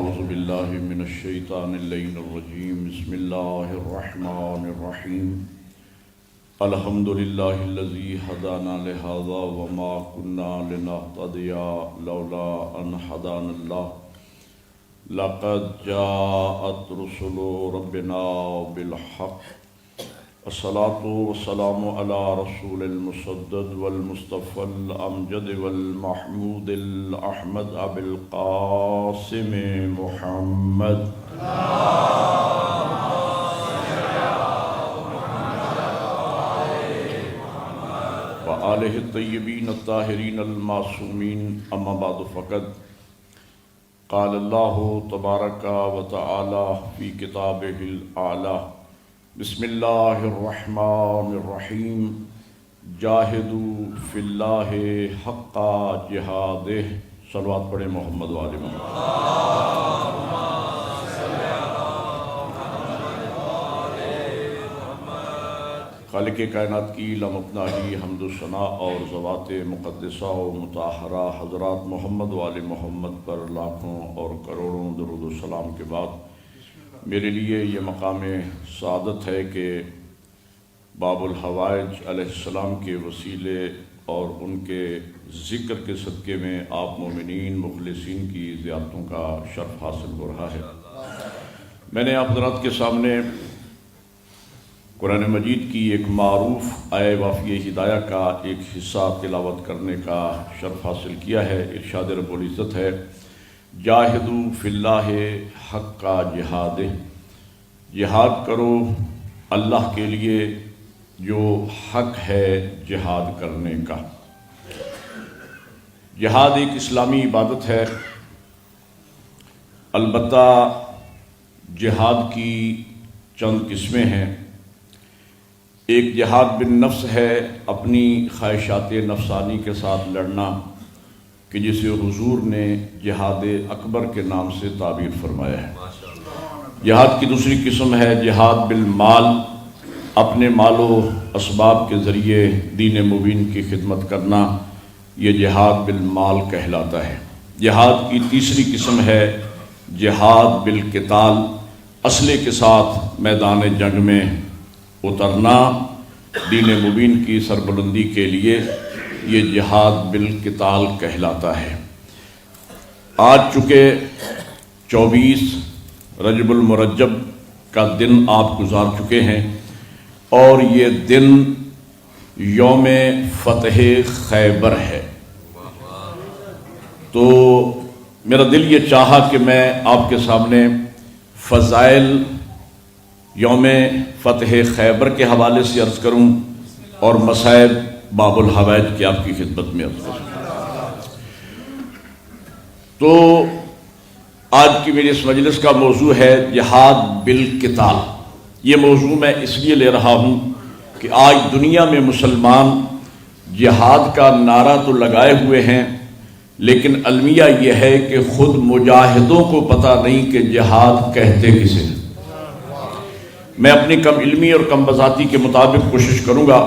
اعوذ باللہ من الشیطان اللعین الرجیم بسم اللہ الرحمن الرحیم الحمدللہ الذی ہدانا لہذا وما كنا لنہتدی لولا ان ہدانا اللہ لقد جاءت رسل ربنا بالحق الصلاة والسلام على رسول المسدد والمصطفى الأمجد والمحمود الأحمد أبي القاسم محمد وآله الطيبين الطاهرين المعصومين أما بعد فقد قال الله تبارك وتعالى في كتابه الأعلى بسم اللہ الرحمن الرحیم جاہدوا فی اللہ حق جہادہ صلوات پڑھیں محمد وآل محمد۔ خالق کائنات کی لامتناہی حمد و ثنا اور ذوات مقدسہ و مطہرہ حضرات محمد وآل محمد پر لاکھوں اور کروڑوں درود و سلام کے بعد میرے لیے یہ مقام سعادت ہے کہ باب الحوائج علیہ السلام کے وسیلے اور ان کے ذکر کے صدقے میں آپ مومنین مخلصین کی زیارتوں کا شرف حاصل ہو رہا ہے۔ میں نے آپ حضرات کے سامنے قرآن مجید کی ایک معروف آیہ وافیہ ہدایہ کا ایک حصہ تلاوت کرنے کا شرف حاصل کیا ہے۔ ارشاد رب العزت ہے جاہدوا فی اللہ حق جہادہ، جہاد کرو اللہ کے لیے جو حق ہے جہاد کرنے کا۔ جہاد ایک اسلامی عبادت ہے، البتہ جہاد کی چند قسمیں ہیں۔ ایک جہاد بالنفس ہے، اپنی خواہشات نفسانی کے ساتھ لڑنا، کہ جسے حضور نے جہاد اکبر کے نام سے تعبیر فرمایا ہے۔ جہاد کی دوسری قسم ہے جہاد بالمال، اپنے مال و اسباب کے ذریعے دین مبین کی خدمت کرنا، یہ جہاد بالمال کہلاتا ہے۔ جہاد کی تیسری قسم ہے جہاد بالقتال، اسلحے کے ساتھ میدان جنگ میں اترنا دین مبین کی سربلندی کے لیے، یہ جہاد بالقتال کہلاتا ہے۔ آج چونکہ 24 رجب المرجب کا دن آپ گزار چکے ہیں اور یہ دن یوم فتح خیبر ہے، تو میرا دل یہ چاہا کہ میں آپ کے سامنے فضائل یوم فتح خیبر کے حوالے سے عرض کروں اور مصائب باب الحوائج کی آپ کی خدمت میں عرض کروں۔ تو آج کی میری اس مجلس کا موضوع ہے جہاد بالقتال۔ یہ موضوع میں اس لیے لے رہا ہوں کہ آج دنیا میں مسلمان جہاد کا نعرہ تو لگائے ہوئے ہیں، لیکن المیہ یہ ہے کہ خود مجاہدوں کو پتہ نہیں کہ جہاد کہتے کسے۔ میں اپنی کم علمی اور کم بذاتی کے مطابق کوشش کروں گا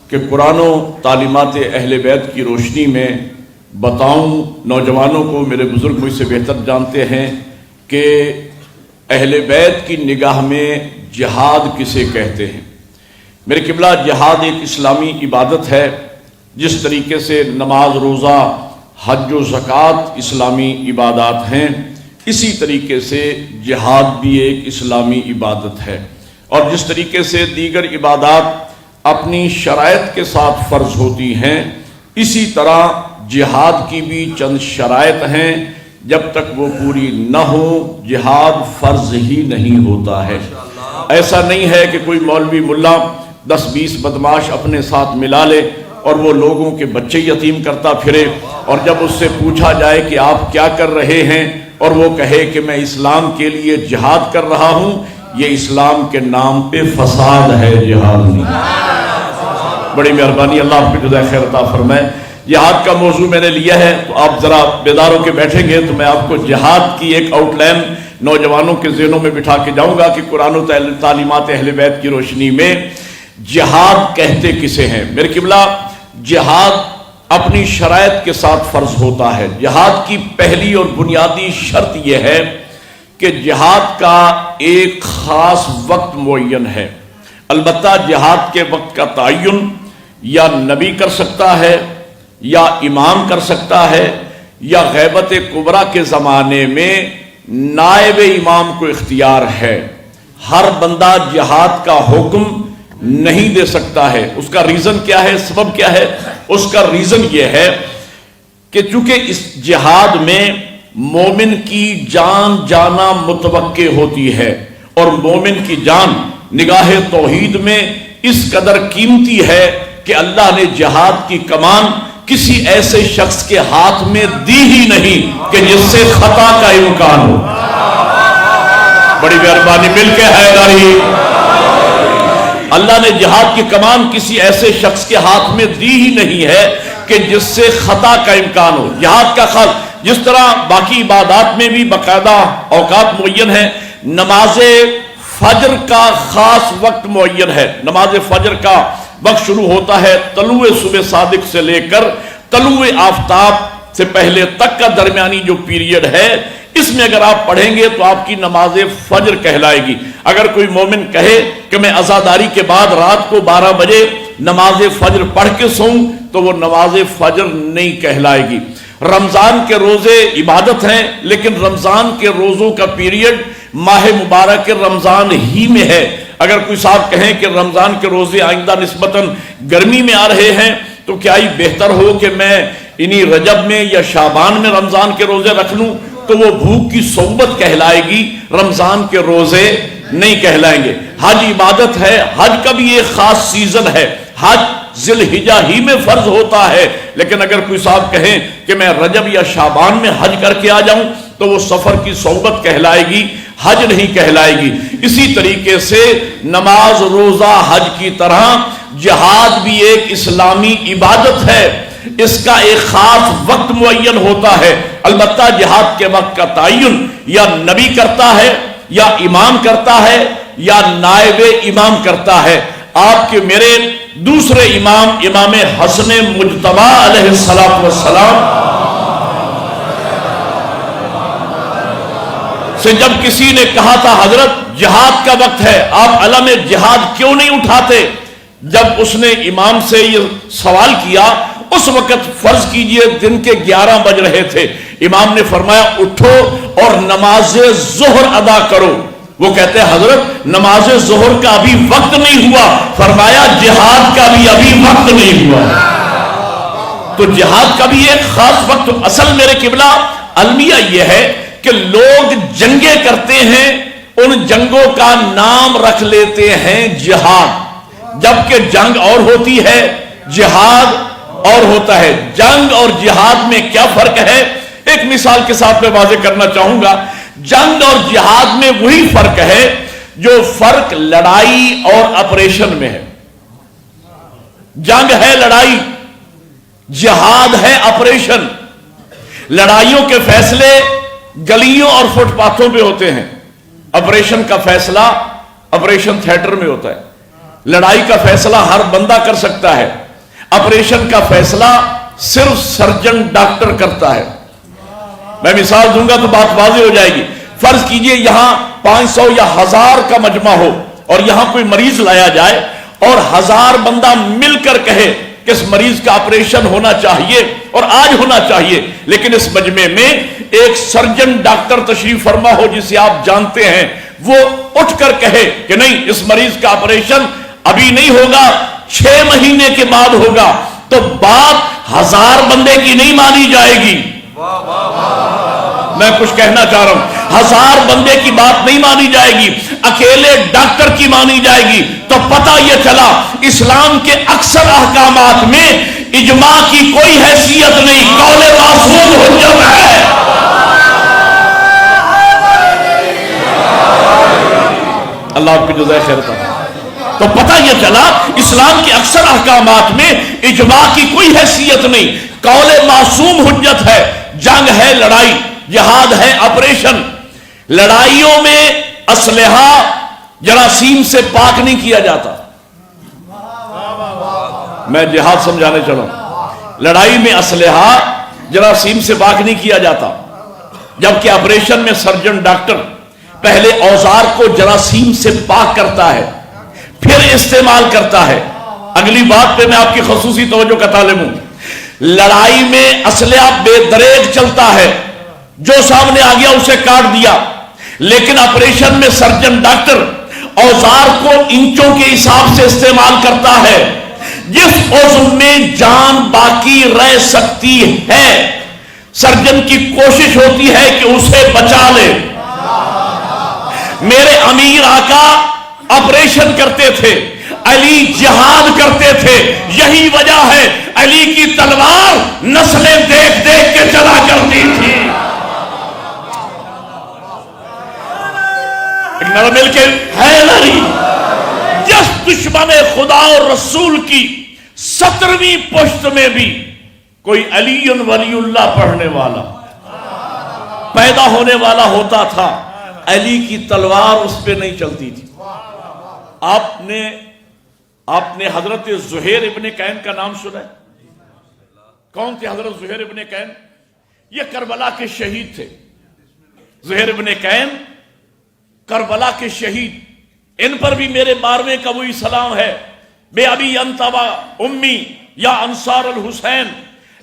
کہ قرآن و تعلیمات اہل بیت کی روشنی میں بتاؤں نوجوانوں کو، میرے بزرگ مجھ سے بہتر جانتے ہیں کہ اہل بیت کی نگاہ میں جہاد کسے کہتے ہیں۔ میرے قبلہ، جہاد ایک اسلامی عبادت ہے، جس طریقے سے نماز، روزہ، حج و زکوٰۃ اسلامی عبادات ہیں، اسی طریقے سے جہاد بھی ایک اسلامی عبادت ہے۔ اور جس طریقے سے دیگر عبادات اپنی شرائط کے ساتھ فرض ہوتی ہیں، اسی طرح جہاد کی بھی چند شرائط ہیں، جب تک وہ پوری نہ ہو جہاد فرض ہی نہیں ہوتا ہے۔ ایسا نہیں ہے کہ کوئی مولوی ملا 10-20 بدماش اپنے ساتھ ملا لے اور وہ لوگوں کے بچے یتیم کرتا پھرے، اور جب اس سے پوچھا جائے کہ آپ کیا کر رہے ہیں اور وہ کہے کہ میں اسلام کے لیے جہاد کر رہا ہوں، یہ اسلام کے نام پہ فساد ہے، جہاد نہیں۔ بڑی مہربانی، اللہ آپ کو جزائے خیر عطا فرمائے۔ جہاد کا موضوع میں نے لیا ہے، تو آپ ذرا بیدار ہو کے بیٹھیں گے تو میں آپ کو جہاد کی ایک آؤٹ لائن نوجوانوں کے ذہنوں میں بٹھا کے جاؤں گا کہ قرآن و تعلیمات اہل بیت کی روشنی میں جہاد کہتے کسے ہیں۔ میرے قبلہ، جہاد اپنی شرائط کے ساتھ فرض ہوتا ہے۔ جہاد کی پہلی اور بنیادی شرط یہ ہے کہ جہاد کا ایک خاص وقت معین ہے. البتہ جہاد کے وقت کا تعین یا نبی کر سکتا ہے یا امام کر سکتا ہے یا غیبت کبریٰ کے زمانے میں نائب امام کو اختیار ہے. ہر بندہ جہاد کا حکم نہیں دے سکتا ہے. اس کا ریزن کیا ہے؟ سبب کیا ہے؟ اس کا ریزن یہ ہے کہ چونکہ اس جہاد میں مومن کی جان جانا متوقع ہوتی ہے اور مومن کی جان نگاہ توحید میں اس قدر قیمتی ہے کہ اللہ نے جہاد کی کمان کسی ایسے شخص کے ہاتھ میں دی ہی نہیں کہ جس سے خطا کا امکان ہو. بڑی مہربانی، مل کے حیداری. اللہ نے جہاد کی کمان کسی ایسے شخص کے ہاتھ میں دی ہی نہیں ہے کہ جس سے خطا کا امکان ہو. جہاد کا خط جس طرح باقی عبادات میں بھی باقاعدہ اوقات معین ہیں، نماز فجر کا خاص وقت معین ہے. نماز فجر کا وقت شروع ہوتا ہے طلوع صبح صادق سے لے کر طلوع آفتاب سے پہلے تک کا درمیانی جو پیریڈ ہے، اس میں اگر آپ پڑھیں گے تو آپ کی نماز فجر کہلائے گی. اگر کوئی مومن کہے کہ میں عزاداری کے بعد رات کو 12 بجے نماز فجر پڑھ کے سوؤں تو وہ نماز فجر نہیں کہلائے گی. رمضان کے روزے عبادت ہیں، لیکن رمضان کے روزوں کا پیریڈ ماہ مبارک رمضان ہی میں ہے. اگر کوئی صاحب کہیں کہ رمضان کے روزے آئندہ نسبتاً گرمی میں آ رہے ہیں تو کیا ہی بہتر ہو کہ میں انہی رجب میں یا شعبان میں رمضان کے روزے رکھ لوں، تو وہ بھوک کی صحبت کہلائے گی، رمضان کے روزے نہیں کہلائیں گے. حج عبادت ہے، حج کا بھی ایک خاص سیزن ہے. حج ذی الحجہ ہی میں فرض ہوتا ہے، لیکن اگر کوئی صاحب کہیں کہ میں رجب یا شعبان میں حج کر کے آ جاؤں تو وہ سفر کی صحبت کہلائے گی، حج نہیں کہلائے گی. اسی طریقے سے نماز، روزہ، حج کی طرح جہاد بھی ایک اسلامی عبادت ہے. اس کا ایک خاص وقت معین ہوتا ہے. البتہ جہاد کے وقت کا تعین یا نبی کرتا ہے یا امام کرتا ہے یا نائب امام کرتا ہے. آپ کے میرے دوسرے امام امام حسن مجتبی علیہ السلام سے جب کسی نے کہا تھا حضرت جہاد کا وقت ہے، آپ علم جہاد کیوں نہیں اٹھاتے؟ جب اس نے امام سے یہ سوال کیا، اس وقت فرض کیجئے دن کے 11 بج رہے تھے، امام نے فرمایا اٹھو اور نماز ظہر ادا کرو. وہ کہتے ہیں حضرت نماز ظہر کا ابھی وقت نہیں ہوا. فرمایا جہاد کا بھی ابھی وقت نہیں ہوا. تو جہاد کا بھی ایک خاص وقت. اصل میرے قبلہ المیہ یہ ہے کہ لوگ جنگیں کرتے ہیں، ان جنگوں کا نام رکھ لیتے ہیں جہاد، جبکہ جنگ اور ہوتی ہے، جہاد اور ہوتا ہے. جنگ اور جہاد میں کیا فرق ہے؟ ایک مثال کے ساتھ میں واضح کرنا چاہوں گا. جنگ اور جہاد میں وہی فرق ہے جو فرق لڑائی اور آپریشن میں ہے. جنگ ہے لڑائی، جہاد ہے آپریشن. لڑائیوں کے فیصلے گلیوں اور فٹ پاتھوں پہ ہوتے ہیں، آپریشن کا فیصلہ آپریشن تھیٹر میں ہوتا ہے. لڑائی کا فیصلہ ہر بندہ کر سکتا ہے، آپریشن کا فیصلہ صرف سرجن ڈاکٹر کرتا ہے. میں مثال دوں گا تو بات واضح ہو جائے گی. فرض کیجئے یہاں 500 یا 1000 کا مجمع ہو اور یہاں کوئی مریض لایا جائے اور 1000 بندہ مل کر کہے کہ اس مریض کا آپریشن ہونا چاہیے اور آج ہونا چاہیے، لیکن اس مجمع میں ایک سرجن ڈاکٹر تشریف فرما ہو جسے آپ جانتے ہیں، وہ اٹھ کر کہے کہ نہیں اس مریض کا آپریشن ابھی نہیں ہوگا، 6 مہینے کے بعد ہوگا، تو بات 1000 بندے کی نہیں مانی جائے گی. میں کچھ کہنا چاہ رہا ہوں، 1000 بندے کی بات نہیں مانی جائے گی، اکیلے ڈاکٹر کی مانی جائے گی. تو پتہ یہ چلا اسلام کے اکثر احکامات میں اجماع کی کوئی حیثیت نہیں، قول معصوم حجت ہے. اللہ آپ کی جزائے خیر کرے. تو پتہ یہ چلا اسلام کے اکثر احکامات میں اجماع کی کوئی حیثیت نہیں، قول معصوم حجت ہے. جنگ ہے لڑائی، جہاد ہے آپریشن. لڑائیوں میں اسلحہ جراثیم سے پاک نہیں کیا جاتا. میں جہاد سمجھانے چلا ہوں. لڑائی میں اسلحہ جراثیم سے پاک نہیں کیا جاتا، جبکہ آپریشن میں سرجن ڈاکٹر پہلے اوزار کو جراثیم سے پاک کرتا ہے، پھر استعمال کرتا ہے۔ اگلی بات پہ میں آپ کی خصوصی توجہ کا طالب ہوں۔ لڑائی میں اسلحہ بے دریغ چلتا ہے، جو سامنے آ گیا اسے کاٹ دیا، لیکن آپریشن میں سرجن ڈاکٹر اوزار کو انچوں کے حساب سے استعمال کرتا ہے۔ جس عضو میں جان باقی رہ سکتی ہے، سرجن کی کوشش ہوتی ہے کہ اسے بچا لے۔ میرے امیر آقا آپریشن کرتے تھے، علی جہاد کرتے تھے، یہی وجہ ہے علی کی تلوار نسلیں دیکھ دیکھ کے چلا کرتی تھی۔ مل کے حیدری، جس دشمن خدا اور رسول کی 17ویں پشت میں بھی کوئی علی ولی اللہ پڑھنے والا پیدا ہونے والا ہوتا تھا، علی کی تلوار اس پہ نہیں چلتی تھی۔ آپ نے حضرت زہیر ابن کین کا نام سنا ہے؟ کون تھے حضرت زہیر ابن کین؟ یہ کربلا کے شہید تھے۔ زہیر ابن کین کربلا کے شہید، ان پر بھی میرے 12ویں کا وہی سلام ہے، بے ابی انت و امی یا انصار الحسین،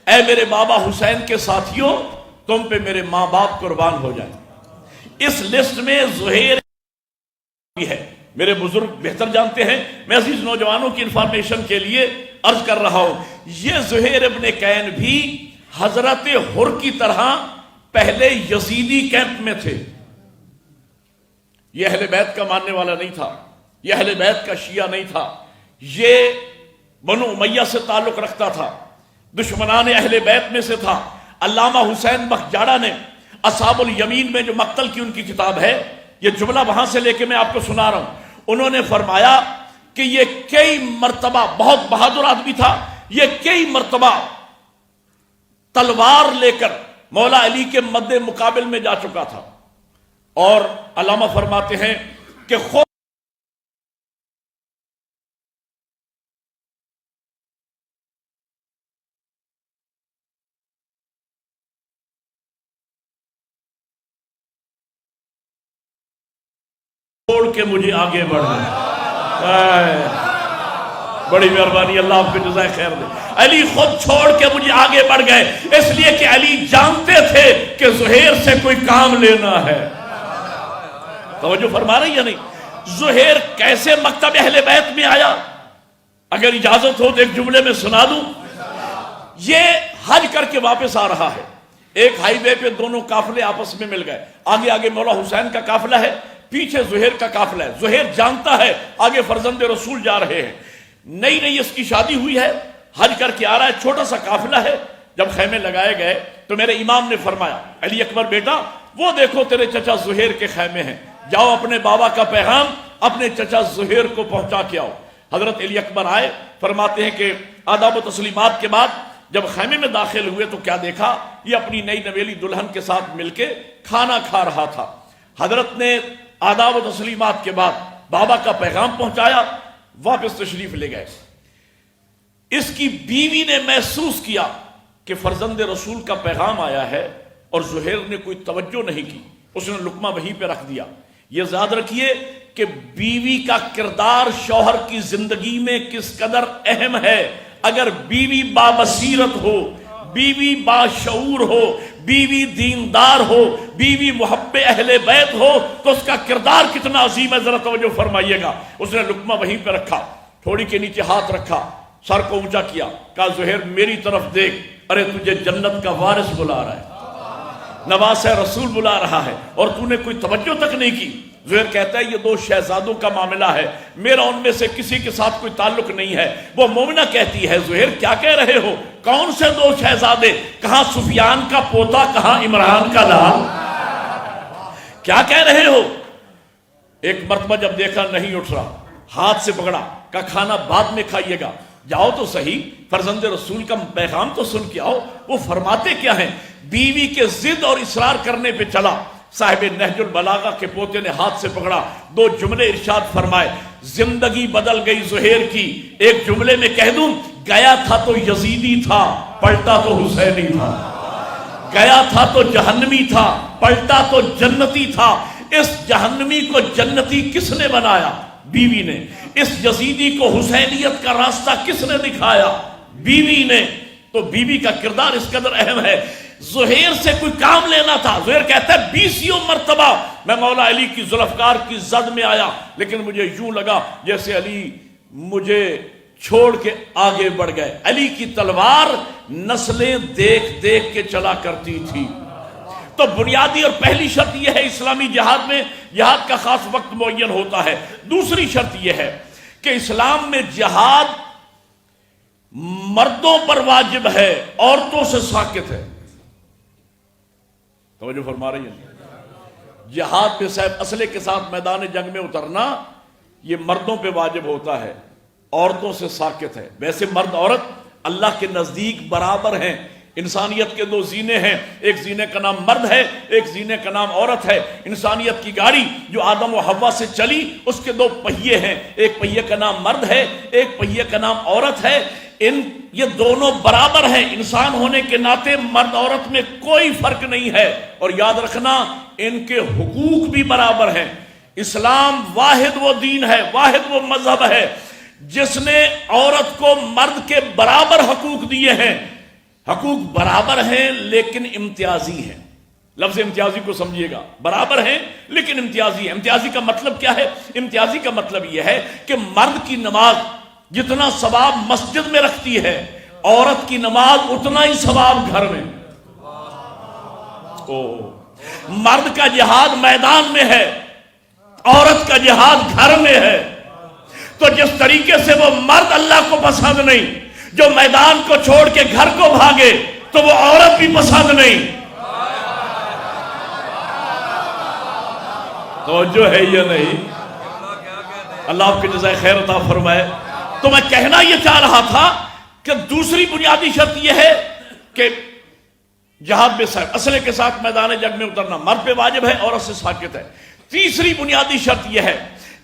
اے میرے بابا حسین کے ساتھیوں، تم پہ میرے ماں باپ قربان ہو جائیں۔ اس لسٹ میں زہیر بھی ہے، میرے بزرگ بہتر جانتے ہیں، میں عزیز نوجوانوں کی انفارمیشن کے لیے عرض کر رہا ہوں۔ یہ زہیر ابن کین بھی حضرت حر کی طرح پہلے یزیدی کیمپ میں تھے۔ یہ اہل بیت کا ماننے والا نہیں تھا، یہ اہل بیت کا شیعہ نہیں تھا، یہ بنو امیہ سے تعلق رکھتا تھا، دشمنان اہل بیت میں سے تھا۔ علامہ حسین بخجاڑہ نے اصحاب الیمین میں جو مقتل کی ان کی کتاب ہے، یہ جملہ وہاں سے لے کے میں آپ کو سنا رہا ہوں، انہوں نے فرمایا کہ یہ کئی مرتبہ، بہت بہادر آدمی تھا، یہ کئی مرتبہ تلوار لے کر مولا علی کے مد مقابل میں جا چکا تھا، اور علامہ فرماتے ہیں کہ خود چھوڑ کے مجھے آگے بڑھنا، بڑی مہربانی، اللہ آپ کو جزائے خیر دے۔ علی خود چھوڑ کے مجھے آگے بڑھ گئے، اس لیے کہ علی جانتے تھے کہ زہیر سے کوئی کام لینا ہے۔ توجہ فرما رہی یا نہیں؟ زہیر کیسے مکتب اہل بیت میں آیا؟ اگر اجازت ہو تو ایک جملے میں سنا دوں۔ یہ حج کر کے واپس آ رہا ہے، ایک ہائی وے پہ دونوں قافلے آپس میں مل گئے، آگے مولا حسین کا قافلہ ہے، پیچھے زہیر کا قافلہ ہے۔ زہیر جانتا ہے آگے فرزند رسول جا رہے ہیں، نئی اس کی شادی ہوئی ہے، حج کر کے آ رہا ہے، چھوٹا سا قافلہ ہے۔ جب خیمے لگائے گئے تو میرے امام نے فرمایا، علی اکبر بیٹا وہ دیکھو تیرے چچا زہیر کے خیمے ہیں، جاؤ اپنے بابا کا پیغام اپنے چچا زہیر کو پہنچا کے آؤ۔ حضرت علی اکبر آئے، فرماتے ہیں کہ آداب و تسلیمات کے بعد جب خیمے میں داخل ہوئے تو کیا دیکھا، یہ اپنی نئی نویلی دلہن کے ساتھ مل کے کھانا کھا رہا تھا۔ حضرت نے آداب و تسلیمات کے بعد بابا کا پیغام پہنچایا، واپس تشریف لے گئے۔ اس کی بیوی نے محسوس کیا کہ فرزند رسول کا پیغام آیا ہے اور زہیر نے کوئی توجہ نہیں کی، اس نے لقمہ وہیں پہ رکھ دیا۔ یہ یاد رکھیے کہ بیوی کا کردار شوہر کی زندگی میں کس قدر اہم ہے۔ اگر بیوی بابصیرت ہو، بیوی باشعور ہو، بیوی دیندار ہو، بیوی محب اہل بیت ہو تو اس کا کردار کتنا عظیم ہے، ذرا توجہ فرمائیے گا۔ اس نے لقمہ وہیں پہ رکھا، تھوڑی کے نیچے ہاتھ رکھا، سر کو اونچا کیا، کہا زہیر میری طرف دیکھ، ارے تجھے جنت کا وارث بلا رہا ہے، نواس رسول بلا رہا ہے، اور تو نے کوئی توجہ تک نہیں کی۔ زہیر کہتا ہے یہ دو شہزادوں کا معاملہ ہے، میرا ان میں سے کسی کے ساتھ کوئی تعلق نہیں ہے۔ وہ مومنہ کہتی ہے زہیر کیا کہہ رہے ہو، کون سے دو شہزادے، کہاں سفیان کا پوتا کہاں عمران کا لال، کیا کہہ رہے ہو؟ ایک مرتبہ جب دیکھا نہیں اٹھ رہا، ہاتھ سے پکڑا، کہا کھانا بعد میں کھائیے گا، جاؤ تو صحیح فرزند رسول کا پیغام تو سن کے آؤ۔ وہ فرماتے کیا ہیں؟ بیوی کے ضد اور اصرار کرنے پہ چلا، صاحب نہج البلاغہ کے پوتے نے ہاتھ سے پکڑا، دو جملے ارشاد فرمائے، زندگی بدل گئی زہیر کی۔ ایک جملے میں کہہ دوں، گیا تھا تو یزیدی تھا، پلٹا تو حسینی تھا، گیا تھا تو جہنمی تھا، پلٹا تو جنتی تھا۔ اس جہنمی کو جنتی کس نے بنایا؟ بیوی نے. اس یزیدی کو حسینیت کا راستہ کس نے دکھایا؟ بیوی نے. تو بیوی کا کردار اس قدر اہم ہے. زہیر سے کوئی کام لینا تھا. زہیر کہتا ہے 20 مرتبہ میں مولا علی کی ذوالفقار کی زد میں آیا، لیکن مجھے یوں لگا جیسے علی مجھے چھوڑ کے آگے بڑھ گئے. علی کی تلوار نسلیں دیکھ دیکھ کے چلا کرتی تھی. تو بنیادی اور پہلی شرط یہ ہے اسلامی جہاد میں جہاد کا خاص وقت معین ہوتا ہے. دوسری شرط یہ ہے کہ اسلام میں جہاد مردوں پر واجب ہے، عورتوں سے ساکت ہے. توجہ فرما رہی ہیں؟ جہاد پہ صاحب اسلحے کے ساتھ میدان جنگ میں اترنا یہ مردوں پہ واجب ہوتا ہے، عورتوں سے ساکت ہے. ویسے مرد عورت اللہ کے نزدیک برابر ہیں. انسانیت کے 2 زینے ہیں، ایک زینے کا نام مرد ہے، ایک زینے کا نام عورت ہے. انسانیت کی گاڑی جو آدم و حوا سے چلی اس کے 2 پہیے ہیں، ایک پہیے کا نام مرد ہے، ایک پہیے کا نام عورت ہے. یہ دونوں برابر ہیں. انسان ہونے کے ناطے مرد عورت میں کوئی فرق نہیں ہے، اور یاد رکھنا ان کے حقوق بھی برابر ہیں. اسلام واحد وہ دین ہے، واحد وہ مذہب ہے جس نے عورت کو مرد کے برابر حقوق دیے ہیں. حقوق برابر ہیں لیکن امتیازی ہیں. لفظ امتیازی کو سمجھیے گا. برابر ہیں لیکن امتیازی ہیں. امتیازی کا مطلب کیا ہے؟ امتیازی کا مطلب یہ ہے کہ مرد کی نماز جتنا ثواب مسجد میں رکھتی ہے، عورت کی نماز اتنا ہی ثواب گھر میں. مرد کا جہاد میدان میں ہے، عورت کا جہاد گھر میں ہے. تو جس طریقے سے وہ مرد اللہ کو پسند نہیں جو میدان کو چھوڑ کے گھر کو بھاگے، تو وہ عورت بھی پسند نہیں. توجہ ہے یا نہیں؟ اللہ آپ کی جزائے خیر عطا فرمائے. تو میں کہنا یہ چاہ رہا تھا کہ دوسری بنیادی شرط یہ ہے کہ جہاد میں اسلحے کے ساتھ میدان جنگ میں اترنا مرد پہ واجب ہے، عورت سے ساکت ہے. تیسری بنیادی شرط یہ ہے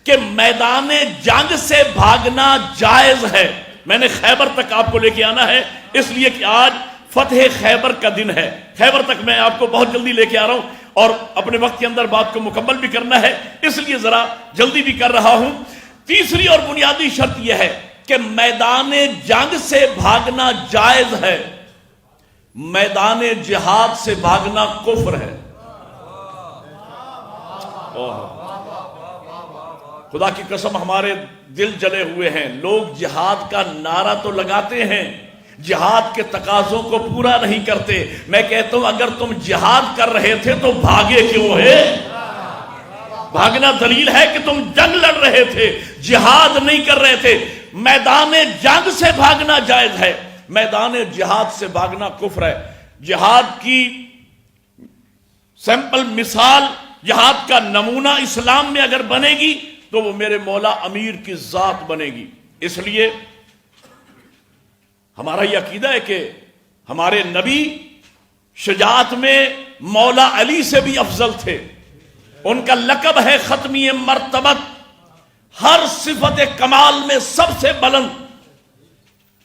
کہ میدان جنگ سے بھاگنا جائز ہے. میں نے خیبر تک آپ کو لے کے آنا ہے، اس لیے کہ آج فتح خیبر کا دن ہے. خیبر تک میں آپ کو بہت جلدی لے کے آ رہا ہوں اور اپنے وقت کے اندر بات کو مکمل بھی کرنا ہے، اس لیے ذرا جلدی بھی کر رہا ہوں. تیسری اور بنیادی شرط یہ ہے کہ میدان جنگ سے بھاگنا جائز ہے، میدان جہاد سے بھاگنا کفر ہے. خدا کی قسم ہمارے دل جلے ہوئے ہیں. لوگ جہاد کا نعرہ تو لگاتے ہیں، جہاد کے تقاضوں کو پورا نہیں کرتے. میں کہتا ہوں اگر تم جہاد کر رہے تھے تو بھاگے کیوں ہے؟ بھاگنا دلیل ہے کہ تم جنگ لڑ رہے تھے، جہاد نہیں کر رہے تھے. میدان جنگ سے بھاگنا جائز ہے، میدان جہاد سے بھاگنا کفر ہے. جہاد کی سیمپل مثال، جہاد کا نمونہ اسلام میں اگر بنے گی تو وہ میرے مولا امیر کی ذات بنے گی. اس لیے ہمارا یہ عقیدہ ہے کہ ہمارے نبی شجاعت میں مولا علی سے بھی افضل تھے. ان کا لقب ہے ختمی مرتبت، ہر صفت کمال میں سب سے بلند.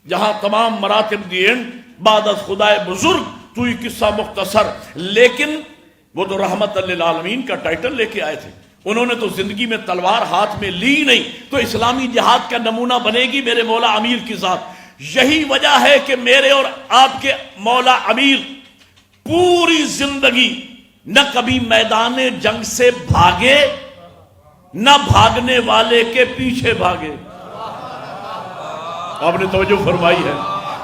جہاں تمام مراتب دین بعد از خدائے بزرگ تو یہ قصہ مختصر. لیکن وہ تو رحمت للعالمین کا ٹائٹل لے کے آئے تھے، انہوں نے تو زندگی میں تلوار ہاتھ میں لی نہیں. تو اسلامی جہاد کا نمونہ بنے گی میرے مولا امیر کی ذات. یہی وجہ ہے کہ میرے اور آپ کے مولا امیر پوری زندگی نہ کبھی میدان جنگ سے بھاگے، نہ بھاگنے والے کے پیچھے بھاگے. آپ نے توجہ فرمائی ہے؟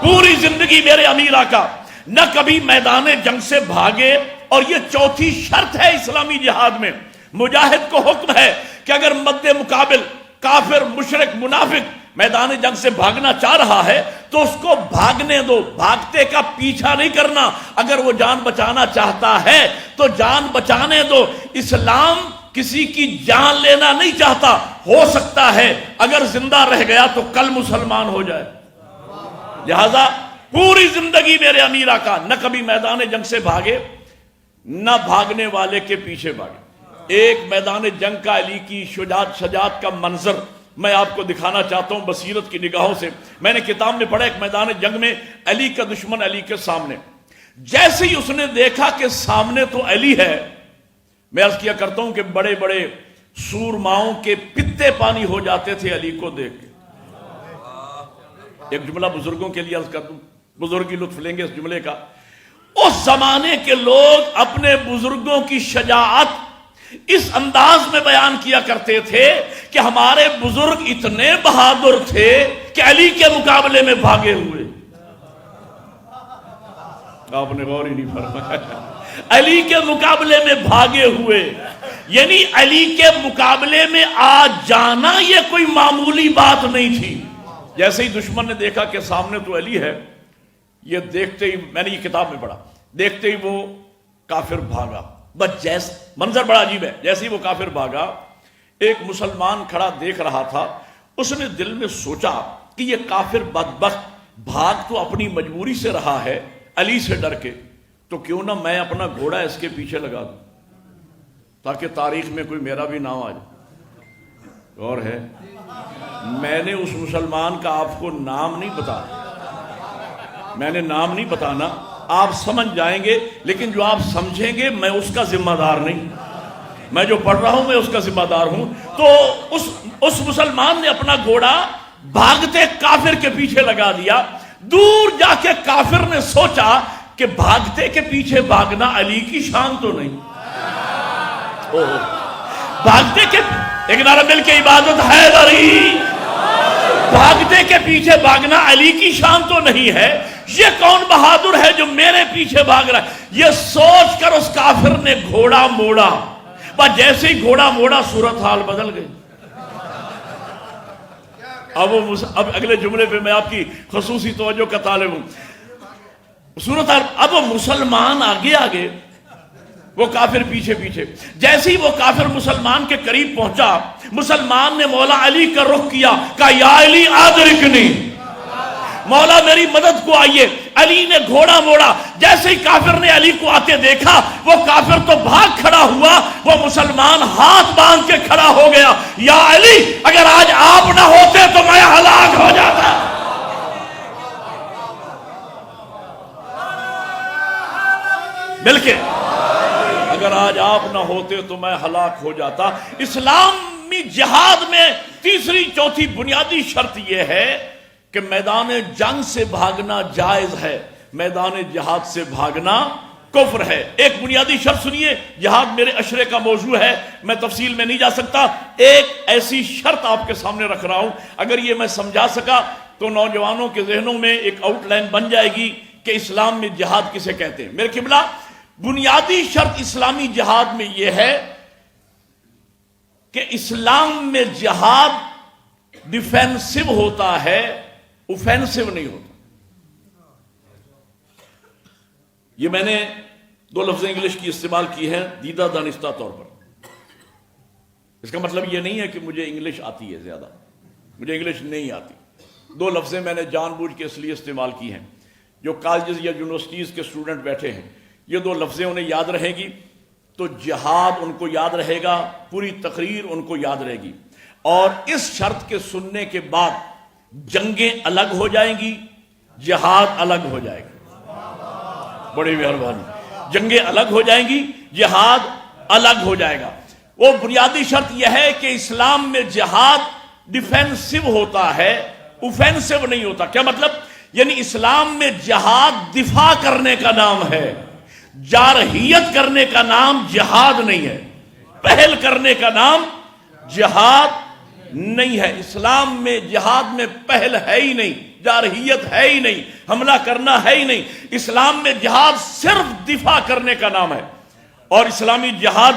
پوری زندگی میرے امیر آقا نہ کبھی میدان جنگ سے بھاگے. اور یہ چوتھی شرط ہے اسلامی جہاد میں. مجاہد کو حکم ہے کہ اگر مد مقابل کافر مشرک منافق میدان جنگ سے بھاگنا چاہ رہا ہے تو اس کو بھاگنے دو، بھاگتے کا پیچھا نہیں کرنا. اگر وہ جان بچانا چاہتا ہے تو جان بچانے دو. اسلام کسی کی جان لینا نہیں چاہتا. ہو سکتا ہے اگر زندہ رہ گیا تو کل مسلمان ہو جائے. لہذا پوری زندگی میرے امیر آقا نہ کبھی میدان جنگ سے بھاگے، نہ بھاگنے والے کے پیچھے بھاگے. ایک میدان جنگ کا علی کی شجاعت کا منظر میں آپ کو دکھانا چاہتا ہوں بصیرت کی نگاہوں سے. میں نے کتاب میں پڑھا ایک میدان جنگ میں علی کا دشمن علی کے سامنے. جیسے ہی اس نے دیکھا کہ سامنے تو علی ہے، میں عرض کیا کرتا ہوں کہ بڑے بڑے سورماؤں کے پتے پانی ہو جاتے تھے علی کو دیکھ کے. ایک جملہ بزرگوں کے لیے عرض کر دوں, بزرگ کی لطف لیں گے اس جملے کا. اس زمانے کے لوگ اپنے بزرگوں کی شجاعت اس انداز میں بیان کیا کرتے تھے کہ ہمارے بزرگ اتنے بہادر تھے کہ علی کے مقابلے میں بھاگے ہوئے. آپ نے غور ہی نہیں فرمایا. علی کے مقابلے میں بھاگے ہوئے, یعنی علی کے مقابلے میں آ جانا یہ کوئی معمولی بات نہیں تھی. جیسے ہی دشمن نے دیکھا کہ سامنے تو علی ہے, یہ دیکھتے ہی, میں نے یہ کتاب میں پڑھا, دیکھتے ہی وہ کافر بھاگا. بس جیسے منظر بڑا عجیب ہے, جیسے ہی وہ کافر بھاگا, ایک مسلمان کھڑا دیکھ رہا تھا. اس نے دل میں سوچا کہ یہ کافر بدبخت بھاگ تو اپنی مجبوری سے رہا ہے علی سے ڈر کے, تو کیوں نہ میں اپنا گھوڑا اس کے پیچھے لگا دوں تاکہ تاریخ میں کوئی میرا بھی نام آ جائے. اور ہے, میں نے اس مسلمان کا آپ کو نام نہیں بتانا, میں نے نام نہیں بتانا, آپ سمجھ جائیں گے, لیکن جو آپ سمجھیں گے میں اس کا ذمہ دار نہیں, میں جو پڑھ رہا ہوں میں اس کا ذمہ دار ہوں. تو اس مسلمان نے اپنا گھوڑا بھاگتے کافر کے پیچھے لگا دیا. دور جا کے کافر نے سوچا کہ بھاگتے کے پیچھے بھاگنا علی کی شان تو نہیں. بھاگتے کے, ایک نعرہ مل کے عبادت حیدری, بھاگتے کے پیچھے بھاگنا علی کی شان تو نہیں ہے. یہ کون بہادر ہے جو میرے پیچھے بھاگ رہا ہے؟ یہ سوچ کر اس کافر نے گھوڑا موڑا. بس جیسے ہی گھوڑا موڑا صورتحال بدل گئی. اب اگلے جملے پہ میں آپ کی خصوصی توجہ کا طالب ہوں. صورتحال, اب وہ مسلمان آگے آگے, وہ کافر پیچھے پیچھے. جیسے ہی وہ کافر مسلمان کے قریب پہنچا, مسلمان نے مولا علی کا رخ کیا, کہا یا علی ادرکنی, مولا میری مدد کو آئیے. علی نے گھوڑا موڑا. جیسے ہی کافر نے علی کو آتے دیکھا, وہ کافر تو بھاگ کھڑا ہوا, وہ مسلمان ہاتھ باندھ کے کھڑا ہو گیا, یا علی اگر آج آپ نہ ہوتے تو میں ہلاک ہو جاتا. بلکہ اگر آج آپ نہ ہوتے تو میں ہلاک ہو جاتا. اسلامی جہاد میں تیسری چوتھی بنیادی شرط یہ ہے کہ میدان جنگ سے بھاگنا جائز ہے, میدان جہاد سے بھاگنا کفر ہے. ایک بنیادی شرط سنیے, جہاد میرے اشرے کا موضوع ہے, میں تفصیل میں نہیں جا سکتا. ایک ایسی شرط آپ کے سامنے رکھ رہا ہوں, اگر یہ میں سمجھا سکا تو نوجوانوں کے ذہنوں میں ایک آؤٹ لائن بن جائے گی کہ اسلام میں جہاد کسے کہتے ہیں. میرے قبلہ, بنیادی شرط اسلامی جہاد میں یہ ہے کہ اسلام میں جہاد ڈیفینسو ہوتا ہے, اوفینسو نہیں ہوتا. یہ میں نے دو لفظ انگلش کی استعمال کی ہیں دیدہ دانستہ طور پر. اس کا مطلب یہ نہیں ہے کہ مجھے انگلش آتی ہے زیادہ, مجھے انگلش نہیں آتی. دو لفظیں میں نے جان بوجھ کے اس لیے استعمال کی ہیں. جو کالجز یا یونیورسٹیز کے اسٹوڈنٹ بیٹھے ہیں, یہ دو لفظیں انہیں یاد رہے گی تو جہاد ان کو یاد رہے گا, پوری تقریر ان کو یاد رہے گی. اور اس شرط کے سننے کے بعد جنگیں الگ ہو جائیں گی, جہاد الگ ہو جائے گا. بڑی مہربانی. جنگیں الگ ہو جائیں گی, جہاد الگ ہو جائے گا. وہ بنیادی شرط یہ ہے کہ اسلام میں جہاد ڈیفینسو ہوتا ہے, اوفینسو نہیں ہوتا. کیا مطلب؟ یعنی اسلام میں جہاد دفاع کرنے کا نام ہے, جارحیت کرنے کا نام جہاد نہیں ہے, پہل کرنے کا نام جہاد نہیں ہے. اسلام میں جہاد میں پہل ہے ہی نہیں, جارحیت ہے ہی نہیں, حملہ کرنا ہے ہی نہیں. اسلام میں جہاد صرف دفاع کرنے کا نام ہے. اور اسلامی جہاد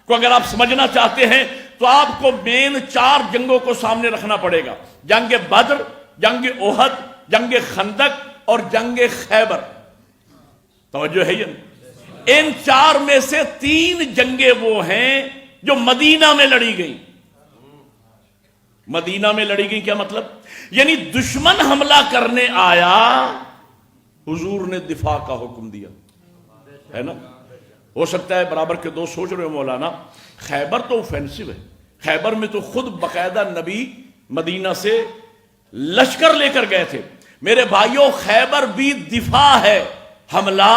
کو اگر آپ سمجھنا چاہتے ہیں تو آپ کو مین 4 جنگوں کو سامنے رکھنا پڑے گا. جنگ بدر, جنگ احد, جنگ خندق اور جنگ خیبر. توجہ ہے یہ؟ ان 4 میں سے 3 جنگیں وہ ہیں جو مدینہ میں لڑی گئیں. مدینہ میں لڑی گئی. کیا مطلب؟ یعنی دشمن حملہ کرنے آیا, حضور نے دفاع کا حکم دیا, ہے نا. ہو سکتا ہے برابر کے 2 سوچ رہے ہو مولانا, خیبر تو اوفینسو ہے. خیبر میں تو خود باقاعدہ نبی مدینہ سے لشکر لے کر گئے تھے. میرے بھائیوں, خیبر بھی دفاع ہے, حملہ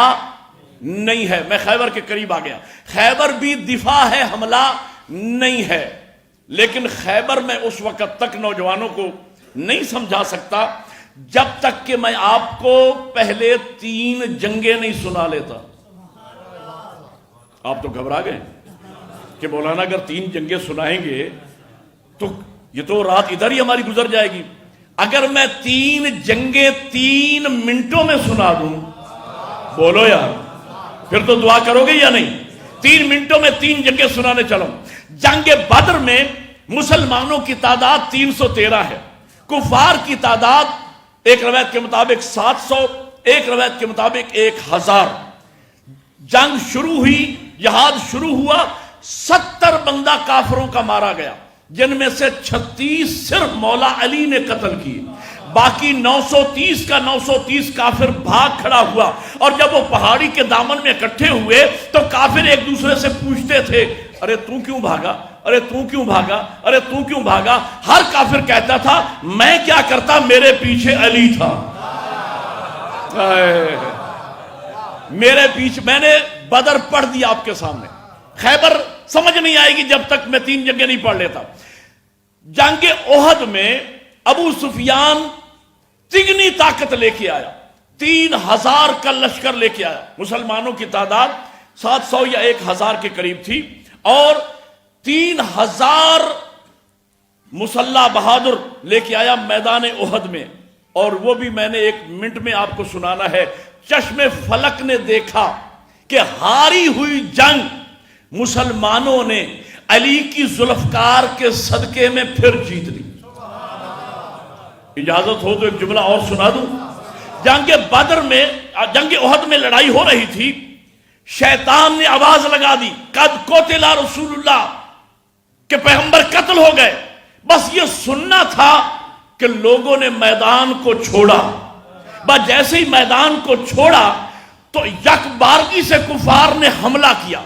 نہیں ہے. میں خیبر کے قریب آ گیا. خیبر بھی دفاع ہے, حملہ نہیں ہے. لیکن خیبر میں اس وقت تک نوجوانوں کو نہیں سمجھا سکتا جب تک کہ میں آپ کو پہلے 3 جنگیں نہیں سنا لیتا. آپ تو گھبرا گئے کہ مولانا اگر 3 جنگیں سنائیں گے تو یہ تو رات ادھر ہی ہماری گزر جائے گی. اگر میں 3 جنگیں 3 منٹوں میں سنا دوں, بولو یار, پھر تو دعا کرو گے یا نہیں؟ 3 منٹوں میں 3 جنگیں سنانے چلوں. جنگ بدر میں مسلمانوں کی تعداد 313 ہے, کفار کی تعداد ایک روایت کے مطابق 700, ایک روایت کے مطابق 1000. جنگ شروع ہوئی, جہاد شروع ہوا, 70 بندہ کافروں کا مارا گیا, جن میں سے 36 صرف مولا علی نے قتل کیے. باقی 930 کا 930 کافر بھاگ کھڑا ہوا. اور جب وہ پہاڑی کے دامن میں اکٹھے ہوئے تو کافر ایک دوسرے سے پوچھتے تھے, ارے تو کیوں بھاگا, ارے تو کیوں بھاگا, ارے تو کیوں بھاگا. ہر کافر کہتا تھا میں کیا کرتا, میرے پیچھے علی تھا, میرے پیچھے. میں نے بدر پڑھ دیا آپ کے سامنے, خیبر سمجھ نہیں آئے گی جب تک میں 3 جنگیں نہیں پڑھ لیتا. جنگ احد میں ابو سفیان تگنی طاقت لے کے آیا, 3000 کا لشکر لے کے آیا. مسلمانوں کی تعداد 700 یا 1000 کے قریب تھی, اور 3000 مسلح بہادر لے کے آیا میدان احد میں. اور وہ بھی میں نے 1 منٹ میں آپ کو سنانا ہے. چشم فلک نے دیکھا کہ ہاری ہوئی جنگ مسلمانوں نے علی کی ذوالفقار کے صدقے میں پھر جیت لی. اجازت ہو تو ایک جملہ اور سنا دوں. جنگ بدر میں, جنگ احد میں لڑائی ہو رہی تھی, شیطان نے آواز لگا دی قد قتل رسول اللہ, کہ پیغمبر قتل ہو گئے. بس یہ سننا تھا کہ لوگوں نے میدان کو چھوڑا. بس جیسے ہی میدان کو چھوڑا تو یک بارگی سے کفار نے حملہ کیا.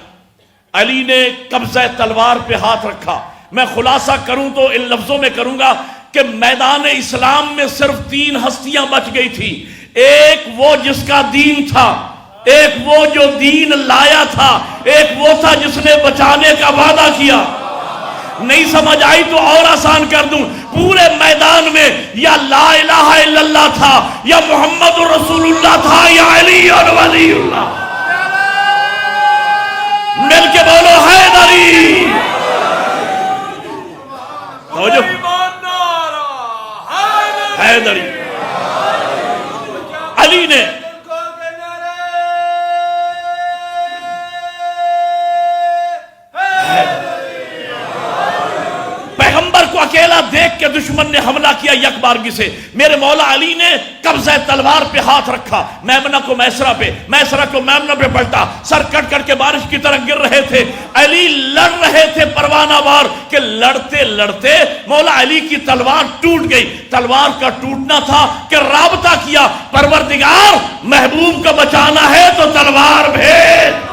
علی نے قبضہ تلوار پہ ہاتھ رکھا. میں خلاصہ کروں تو ان لفظوں میں کروں گا کہ میدان اسلام میں صرف 3 ہستیاں بچ گئی تھی. ایک وہ جس کا دین تھا, ایک وہ جو دین لایا تھا, ایک وہ تھا جس نے بچانے کا وعدہ کیا. نہیں سمجھ آئی تو اور آسان کر دوں, پورے میدان میں یا لا الہ الا اللہ تھا, یا محمد رسول اللہ تھا, یا علی اور ولی اللہ. مل کے بولو حیدری. حیدری. علی نے پیغمبر کو اکیلا دیکھ کے دشمن نے حملہ کیا یک بارگی سے. میرے مولا علی نے قبضہ تلوار پہ ہاتھ رکھا, میمنہ کو میسرہ پہ, میسرہ کو میمنہ پہ پلٹا. سر کٹ کٹ کے بارش کی طرح گر رہے تھے. علی لڑ رہے تھے پروانہ وار, کہ لڑتے لڑتے مولا علی کی تلوار ٹوٹ گئی. تلوار کا ٹوٹنا تھا کہ رابطہ کیا, پروردگار محبوب کو بچانا ہے تو تلوار بھیج.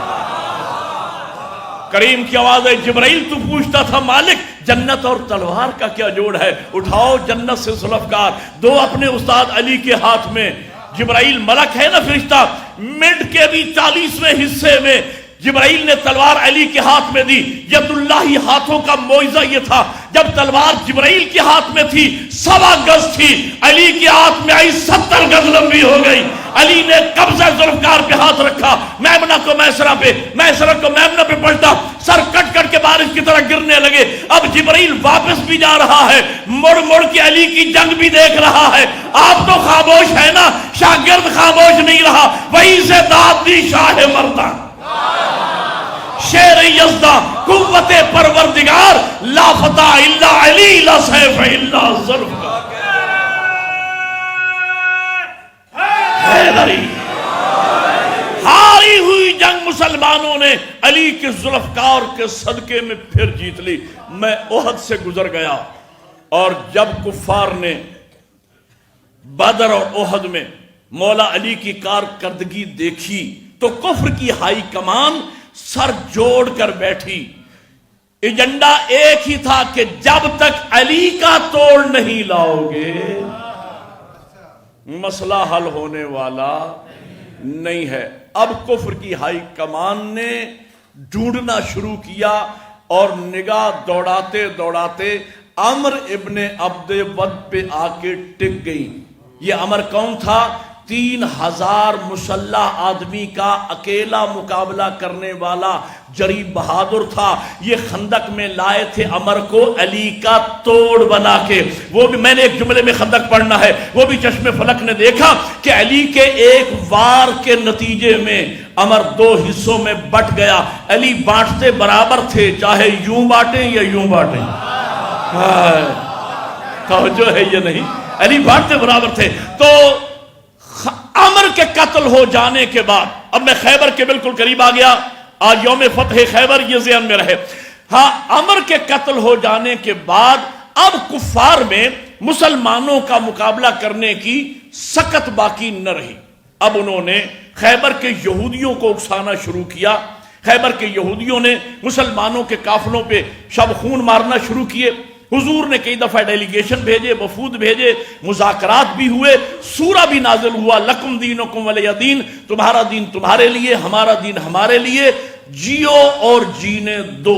کریم کی آواز ہے, جبرائیل تو پوچھتا تھا مالک جنت اور تلوار کا کیا جوڑ ہے, اٹھاؤ جنت سے ذوالفقار. 2 اپنے استاد علی کے ہاتھ میں. جبرائیل ملک ہے نا فرشتہ, منٹ کے بھی 40ویں حصے میں جبرائیل نے تلوار علی کے ہاتھ میں دی. ید اللہ ہاتھوں کا معجزہ یہ تھا, جب تلوار جبرائیل کے ہاتھ میں تھی 1.25 گز تھی, علی کے ہاتھ میں آئی 70 گز لمبی ہو گئی. علی نے قبضہ ذوالفقار پہ ہاتھ رکھا, میمنہ کو میسرہ پہ, میسرہ کو میمنہ پہ پلٹا. سر کٹ کٹ کے بارش کی طرح گرنے لگے. اب جبرائیل واپس بھی جا رہا ہے, مڑ مڑ کے علی کی جنگ بھی دیکھ رہا ہے. آپ تو خاموش ہے نا, شاگرد خاموش نہیں رہا. وہیں سے داد دی شاہ مردان, شیر یزدہ, قوت پروردگار, لا فتح الا علی, لا سیف الا ذوالفقار. حیدری. ہاری ہوئی جنگ مسلمانوں نے علی کے ذوالفقار کے صدقے میں پھر جیت لی. میں احد سے گزر گیا, اور جب کفار نے بدر اور احد میں مولا علی کی کارکردگی دیکھی تو کفر کی ہائی کمان سر جوڑ کر بیٹھی. ایجنڈا ایک ہی تھا کہ جب تک علی کا توڑ نہیں لاؤ گے مسئلہ حل ہونے والا نہیں ہے. اب کفر کی ہائی کمان نے ڈھونڈنا شروع کیا اور نگاہ دوڑاتے دوڑاتے عمر ابن عبد ود پہ آ کے ٹک گئی. یہ عمر کون تھا؟ 3000 مسلح آدمی کا اکیلا مقابلہ کرنے والا جری بہادر تھا. یہ خندق میں لائے تھے عمر کو علی کا توڑ بنا کے. وہ بھی میں نے ایک جملے میں خندق پڑھنا ہے، وہ بھی چشم فلک نے دیکھا کہ علی کے ایک وار کے نتیجے میں عمر 2 حصوں میں بٹ گیا. علی بانٹتے برابر تھے، چاہے یوں بانٹیں یا یوں بانٹیں. توجہ ہے یہ نہیں؟ علی بانٹتے برابر تھے. تو عمر کے قتل ہو جانے کے بعد، اب میں خیبر کے بالکل قریب آ گیا، آج یوم فتح خیبر، یہ ذہن میں رہے. ہاں، عمر کے قتل ہو جانے کے بعد اب کفار میں مسلمانوں کا مقابلہ کرنے کی سکت باقی نہ رہی. اب انہوں نے خیبر کے یہودیوں کو اکسانا شروع کیا. خیبر کے یہودیوں نے مسلمانوں کے قافلوں پہ شب خون مارنا شروع کیے. حضور نے کئی دفعہ ڈیلیگیشن بھیجے، وفود بھیجے، مذاکرات بھی ہوئے، سورہ بھی نازل ہوا، لکم دینکم ولی دین، تمہارا دین تمہارے لیے، ہمارا دین ہمارے لیے، جیو اور جینے دو.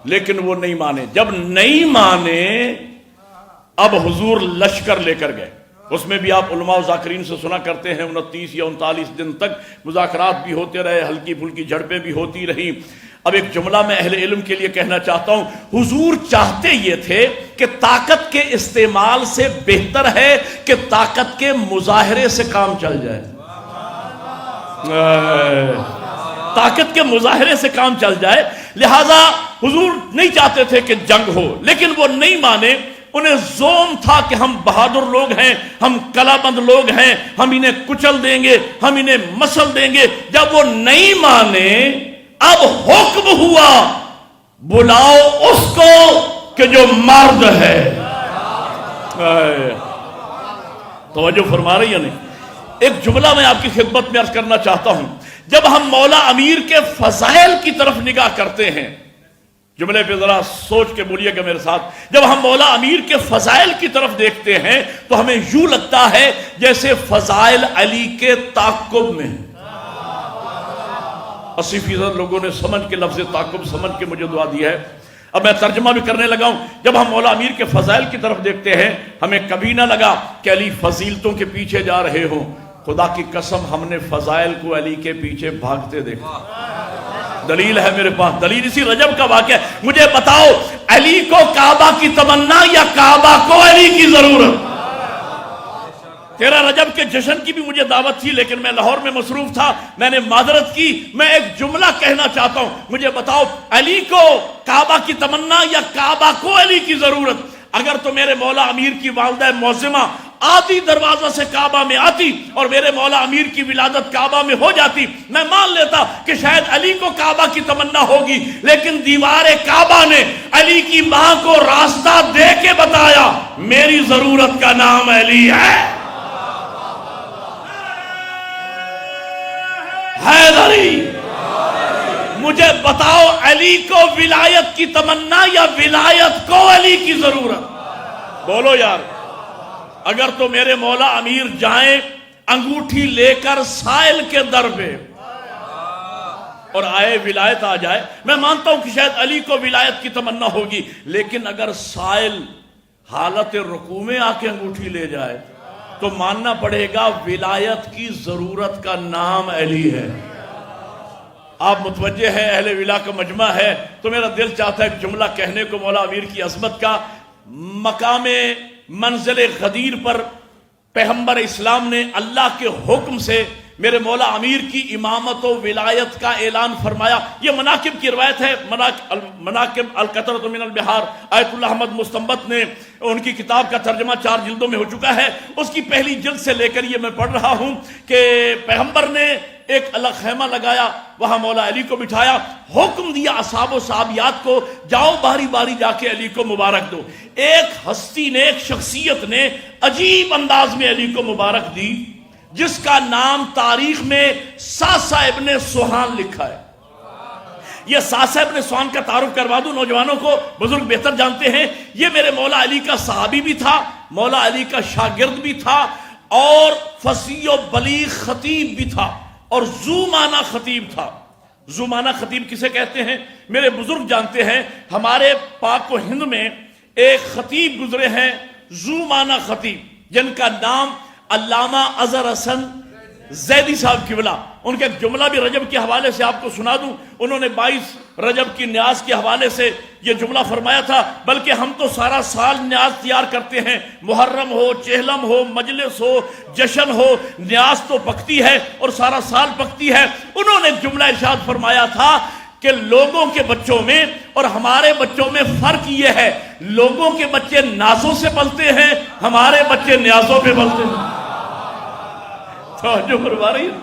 لیکن وہ نہیں مانے. جب نہیں مانے اب حضور لشکر لے کر گئے. اس میں بھی آپ علماء و ذاکرین سے سنا کرتے ہیں 29 یا 39 دن تک مذاکرات بھی ہوتے رہے، ہلکی پھلکی جھڑپیں بھی ہوتی رہی. اب ایک جملہ میں اہل علم کے لیے کہنا چاہتا ہوں. حضور چاہتے یہ تھے کہ طاقت کے استعمال سے بہتر ہے کہ طاقت کے مظاہرے سے کام چل جائے. طاقت کے مظاہرے سے کام چل جائے. لہذا حضور نہیں چاہتے تھے کہ جنگ ہو، لیکن وہ نہیں مانے. انہیں زوم تھا کہ ہم بہادر لوگ ہیں، ہم کلا بند لوگ ہیں، ہم انہیں کچل دیں گے، ہم انہیں مسل دیں گے. جب وہ نہیں مانے اب حکم ہوا بلاؤ اس کو کہ جو مرد ہے. توجہ فرما رہی ہے نہیں؟ ایک جملہ میں آپ کی خدمت میں عرض کرنا چاہتا ہوں. جب ہم مولا امیر کے فضائل کی طرف نگاہ کرتے ہیں، جملے پہ ذرا سوچ کے بولیے گا میرے ساتھ. جب ہم مولا امیر کے فضائل کی طرف دیکھتے ہیں تو ہمیں یوں لگتا ہے جیسے فضائل علی کے تعاقب میں. 80% لوگوں نے سمجھ کے لفظ تعاقب سمجھ کے مجھے دعا دی ہے. اب میں ترجمہ بھی کرنے لگا ہوں. جب ہم مولا امیر کے فضائل کی طرف دیکھتے ہیں ہمیں کبھی نہ لگا کہ علی فضیلتوں کے پیچھے جا رہے ہوں. خدا کی قسم ہم نے فضائل کو علی کے پیچھے بھاگتے دیکھا. دلیل ہے میرے پاس، دلیل اسی رجب کا واقعہ. مجھے بتاؤ علی کو کعبہ کی تمنا یا کعبہ کو علی کی ضرورت؟ 13 رجب کے جشن کی بھی مجھے دعوت تھی لیکن میں لاہور میں مصروف تھا، میں نے معذرت کی. میں ایک جملہ کہنا چاہتا ہوں. مجھے بتاؤ علی کو کعبہ کی تمنا یا کعبہ کو علی کی ضرورت؟ اگر تو میرے مولا امیر کی والدہ معظمہ آتی دروازہ سے کعبہ میں آتی اور میرے مولا امیر کی ولادت کعبہ میں ہو جاتی، میں مان لیتا کہ شاید علی کو کعبہ کی تمنا ہوگی. لیکن دیوار کعبہ نے علی کی ماں کو راستہ دے کے بتایا میری ضرورت کا نام علی ہے. حیدری، مجھے بتاؤ علی کو ولایت کی تمنا یا ولایت کو علی کی ضرورت؟ بولو یار. اگر تو میرے مولا امیر جائیں انگوٹھی لے کر سائل کے در پہ اور آئے ولایت آ جائے، میں مانتا ہوں کہ شاید علی کو ولایت کی تمنا ہوگی. لیکن اگر سائل حالت رکوع میں آ کے انگوٹھی لے جائے تو ماننا پڑے گا ولایت کی ضرورت کا نام علی ہے. آپ متوجہ ہے، اہل ولا کا مجمع ہے تو میرا دل چاہتا ہے ایک جملہ کہنے کو مولا امیر کی عظمت کا. مقام منزل غدیر پر پیغمبر اسلام نے اللہ کے حکم سے میرے مولا امیر کی امامت و ولایت کا اعلان فرمایا. یہ مناقب کی روایت ہے، مناقب القطرۃ من البحار. آیت اللہ احمد مستنبط نے ان کی کتاب کا ترجمہ 4 جلدوں میں ہو چکا ہے. اس کی پہلی جلد سے لے کر یہ میں پڑھ رہا ہوں کہ پیغمبر نے ایک الگ خیمہ لگایا، وہاں مولا علی کو بٹھایا، حکم دیا اصحاب و صحابیات کو جاؤ باری باری جا کے علی کو مبارک دو. ایک ہستی نے، ایک شخصیت نے عجیب انداز میں علی کو مبارک دی جس کا نام تاریخ میں ساسا ابن سوہان لکھا ہے. یہ ساسا ابن سوہان کا تعارف کروا دوں نوجوانوں کو، بزرگ بہتر جانتے ہیں. یہ میرے مولا علی کا صحابی بھی تھا، مولا علی کا شاگرد بھی تھا اور فصیح و بلیغ خطیب بھی تھا. اور ذو معنی خطیب تھا۔ ذو معنی خطیب کسے کہتے ہیں؟ میرے بزرگ جانتے ہیں، ہمارے پاک و ہند میں ایک خطیب گزرے ہیں ذو معنی خطیب، جن کا نام علامہ اظہر حسن زیدی صاحب قبلہ۔ ان کا ایک جملہ بھی رجب کے حوالے سے آپ کو سنا دوں، انہوں نے 22 رجب کی نیاز کے حوالے سے یہ جملہ فرمایا تھا، بلکہ ہم تو سارا سال نیاز تیار کرتے ہیں، محرم ہو، چہلم ہو، مجلس ہو، جشن ہو، نیاز تو پکتی ہے اور سارا سال پکتی ہے۔ انہوں نے ایک جملہ ارشاد فرمایا تھا کہ لوگوں کے بچوں میں اور ہمارے بچوں میں فرق یہ ہے، لوگوں کے بچے نازوں سے پلتے ہیں، ہمارے بچے نیازوں پہ پلتے ہیں۔ جو فرما رہی ہے،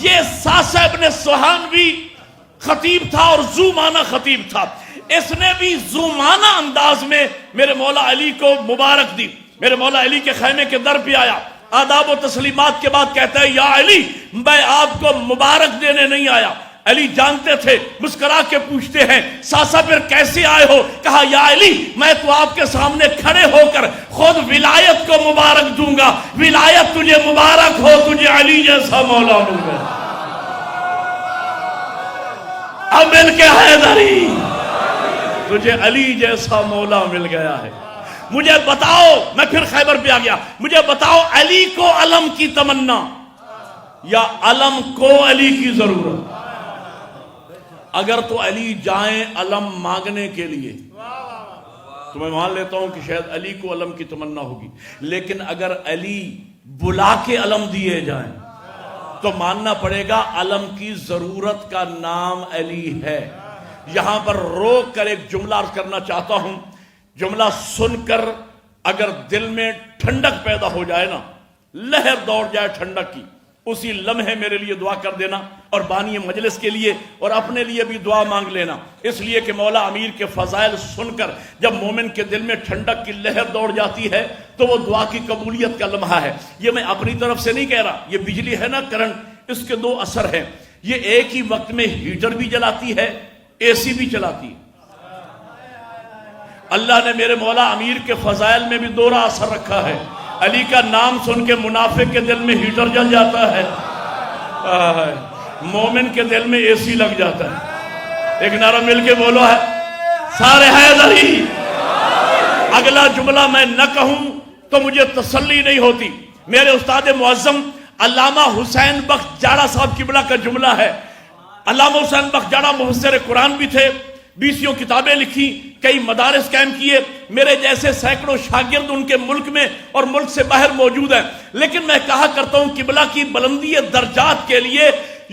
یہ ساسا ابن سوہان بھی خطیب تھا اور ذو معنی خطیب تھا۔ اس نے بھی ذو معنی انداز میں میرے مولا علی کو مبارک دی۔ میرے مولا علی کے خیمے کے در پہ آیا، آداب و تسلیمات کے بعد کہتا ہے یا علی میں آپ کو مبارک دینے نہیں آیا۔ علی جانتے تھے، مسکرا کے پوچھتے ہیں ساسا پھر کیسے آئے ہو؟ کہا یا علی میں تو آپ کے سامنے کھڑے ہو کر خود ولایت کو مبارک دوں گا، ولایت تجھے مبارک ہو، تجھے علی جیسا مولا مل گیا۔ اب مل کے حیدری، تجھے علی جیسا مولا مل گیا ہے۔ مجھے بتاؤ، میں پھر خیبر پہ آ گیا، مجھے بتاؤ علی کو علم کی تمنا یا علم کو علی کی ضرورت؟ اگر تو علی جائیں علم مانگنے کے لیے تو میں مان لیتا ہوں کہ شاید علی کو علم کی تمنا ہوگی، لیکن اگر علی بلا کے علم دیے جائیں تو ماننا پڑے گا علم کی ضرورت کا نام علی ہے۔ یہاں پر روک کر ایک جملہ عرض کرنا چاہتا ہوں، جملہ سن کر اگر دل میں ٹھنڈک پیدا ہو جائے نا، لہر دوڑ جائے ٹھنڈک کی، اسی لمحے میرے لیے دعا کر دینا، اور بانی مجلس کے لیے اور اپنے لیے بھی دعا مانگ لینا، اس لیے کہ مولا امیر کے فضائل سن کر جب مومن کے دل میں ٹھنڈک کی لہر دوڑ جاتی ہے تو وہ دعا کی قبولیت کا لمحہ ہے۔ یہ میں اپنی طرف سے نہیں کہہ رہا، یہ بجلی ہے نا کرنٹ، اس کے دو اثر ہیں، یہ ایک ہی وقت میں ہیٹر بھی جلاتی ہے، اے سی بھی چلاتی ہے۔ اللہ نے میرے مولا امیر کے فضائل میں بھی دوہرا اثر رکھا ہے۔ علی کا نام سن کے منافق کے دل میں ہیٹر جل جاتا ہے، مومن کے دل میں اے سی لگ جاتا ہے۔ ایک نعرہ مل کے بولو ہے سارے حیدری۔ اگلا جملہ میں نہ کہوں تو مجھے تسلی نہیں ہوتی۔ میرے استاد معظم علامہ حسین بخش جاڑا صاحب قبلہ کا جملہ ہے۔ علامہ حسین بخش جاڑا مفسر قرآن بھی تھے، 20 کتابیں لکھی، کئی مدارس قائم کیے، میرے جیسے سینکڑوں شاگرد ان کے ملک میں اور ملک سے باہر موجود ہیں، لیکن میں کہا کرتا ہوں قبلہ کی بلندی درجات کے لیے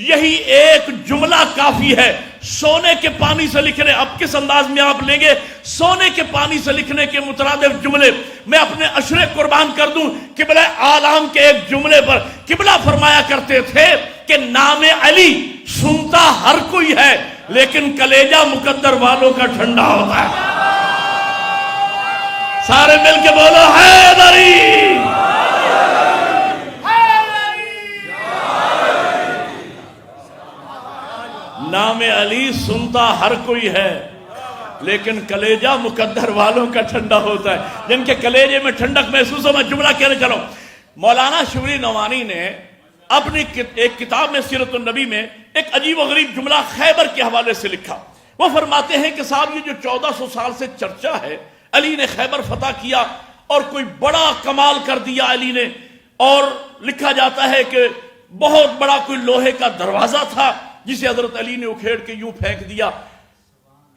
یہی ایک جملہ کافی ہے۔ سونے کے پانی سے لکھنے، اب کس انداز میں آپ لیں گے، سونے کے پانی سے لکھنے کے مترادف جملے میں اپنے عشرے قربان کر دوں۔ قبلہ عالم کے ایک جملے پر قبلہ فرمایا کرتے تھے کہ نام علی سنتا ہر کوئی ہے لیکن کلیجہ مقدر والوں کا ٹھنڈا ہوتا ہے۔ سارے مل کے بولو حیدری۔ نام علی سنتا ہر کوئی ہے لیکن کلیجہ مقدر والوں کا ٹھنڈا ہوتا ہے۔ جن کے کلیجے میں ٹھنڈک محسوس ہو، میں جملہ کہنے چلو، مولانا شبلی نعمانی نے اپنی ایک کتاب میں سیرت النبی میں ایک عجیب و غریب جملہ خیبر کے حوالے سے لکھا۔ وہ فرماتے ہیں کہ صاحب یہ جو 1400 سال سے چرچا ہے علی نے خیبر فتح کیا اور کوئی بڑا کمال کر دیا علی نے، اور لکھا جاتا ہے کہ بہت بڑا کوئی لوہے کا دروازہ تھا جسے حضرت علی نے اکھیڑ کے یوں پھینک دیا۔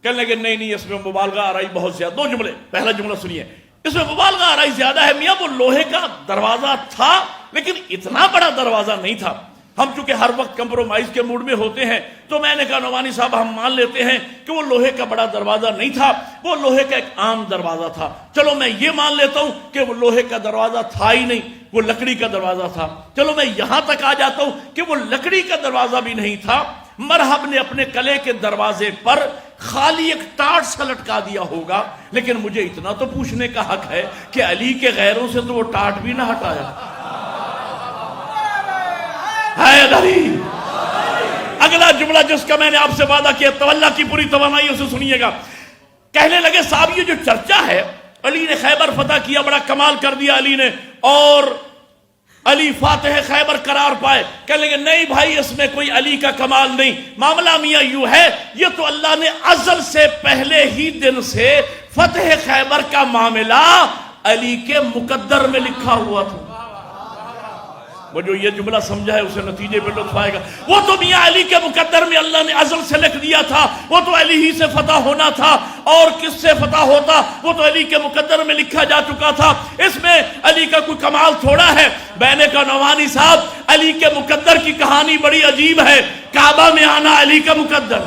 کہنے لگے نہیں اس میں مبالغہ آرائی بہت زیادہ۔ دو جملے، پہلا جملہ سنیے، اس میں مبالغہ آرائی زیادہ ہے میاں، وہ لوہے کا دروازہ تھا لیکن اتنا بڑا دروازہ نہیں تھا۔ ہم چونکہ ہر وقت کمپرومائز کے موڈ میں ہوتے ہیں تو میں نے کہا نعمانی صاحب ہم مان لیتے ہیں کہ وہ لوہے کا بڑا دروازہ نہیں تھا، وہ لوہے کا ایک عام دروازہ تھا۔ چلو میں یہ مان لیتا ہوں کہ وہ لوہے کا دروازہ تھا ہی نہیں، وہ لکڑی کا دروازہ تھا۔ چلو میں یہاں تک آ جاتا ہوں کہ وہ لکڑی کا دروازہ بھی نہیں تھا، مرحب نے اپنے کلے کے دروازے پر خالی ایک ٹاٹ سا لٹکا دیا ہوگا، لیکن مجھے اتنا تو پوچھنے کا حق ہے کہ علی کے غیروں سے تو وہ ٹاٹ بھی نہ ہٹایا۔ حیدری۔ اگلا جملہ جس کا میں نے آپ سے وعدہ کیا، تولا کی پوری توانائی سے سنیے گا۔ کہنے لگے صاحب یہ جو چرچا ہے علی نے خیبر فتح کیا، بڑا کمال کر دیا علی نے، اور علی فاتح خیبر قرار پائے، کہنے لگے نہیں بھائی اس میں کوئی علی کا کمال نہیں، معاملہ میاں یوں ہے، یہ تو اللہ نے ازل سے پہلے ہی دن سے فتح خیبر کا معاملہ علی کے مقدر میں لکھا ہوا تھا۔ وہ جو یہ جملہ سمجھا ہے اسے نتیجے پہ لطف آئے گا۔ وہ تو میاں علی کے مقدر میں اللہ نے ازل سے لکھ دیا تھا، وہ تو علی ہی سے فتح ہونا تھا، اور کس سے فتح ہوتا، وہ تو علی کے مقدر میں لکھا جا چکا تھا، اس میں علی کا کوئی کمال تھوڑا ہے۔ میں نے کہا نعمانی صاحب علی کے مقدر کی کہانی بڑی عجیب ہے، کعبہ میں آنا علی کا مقدر،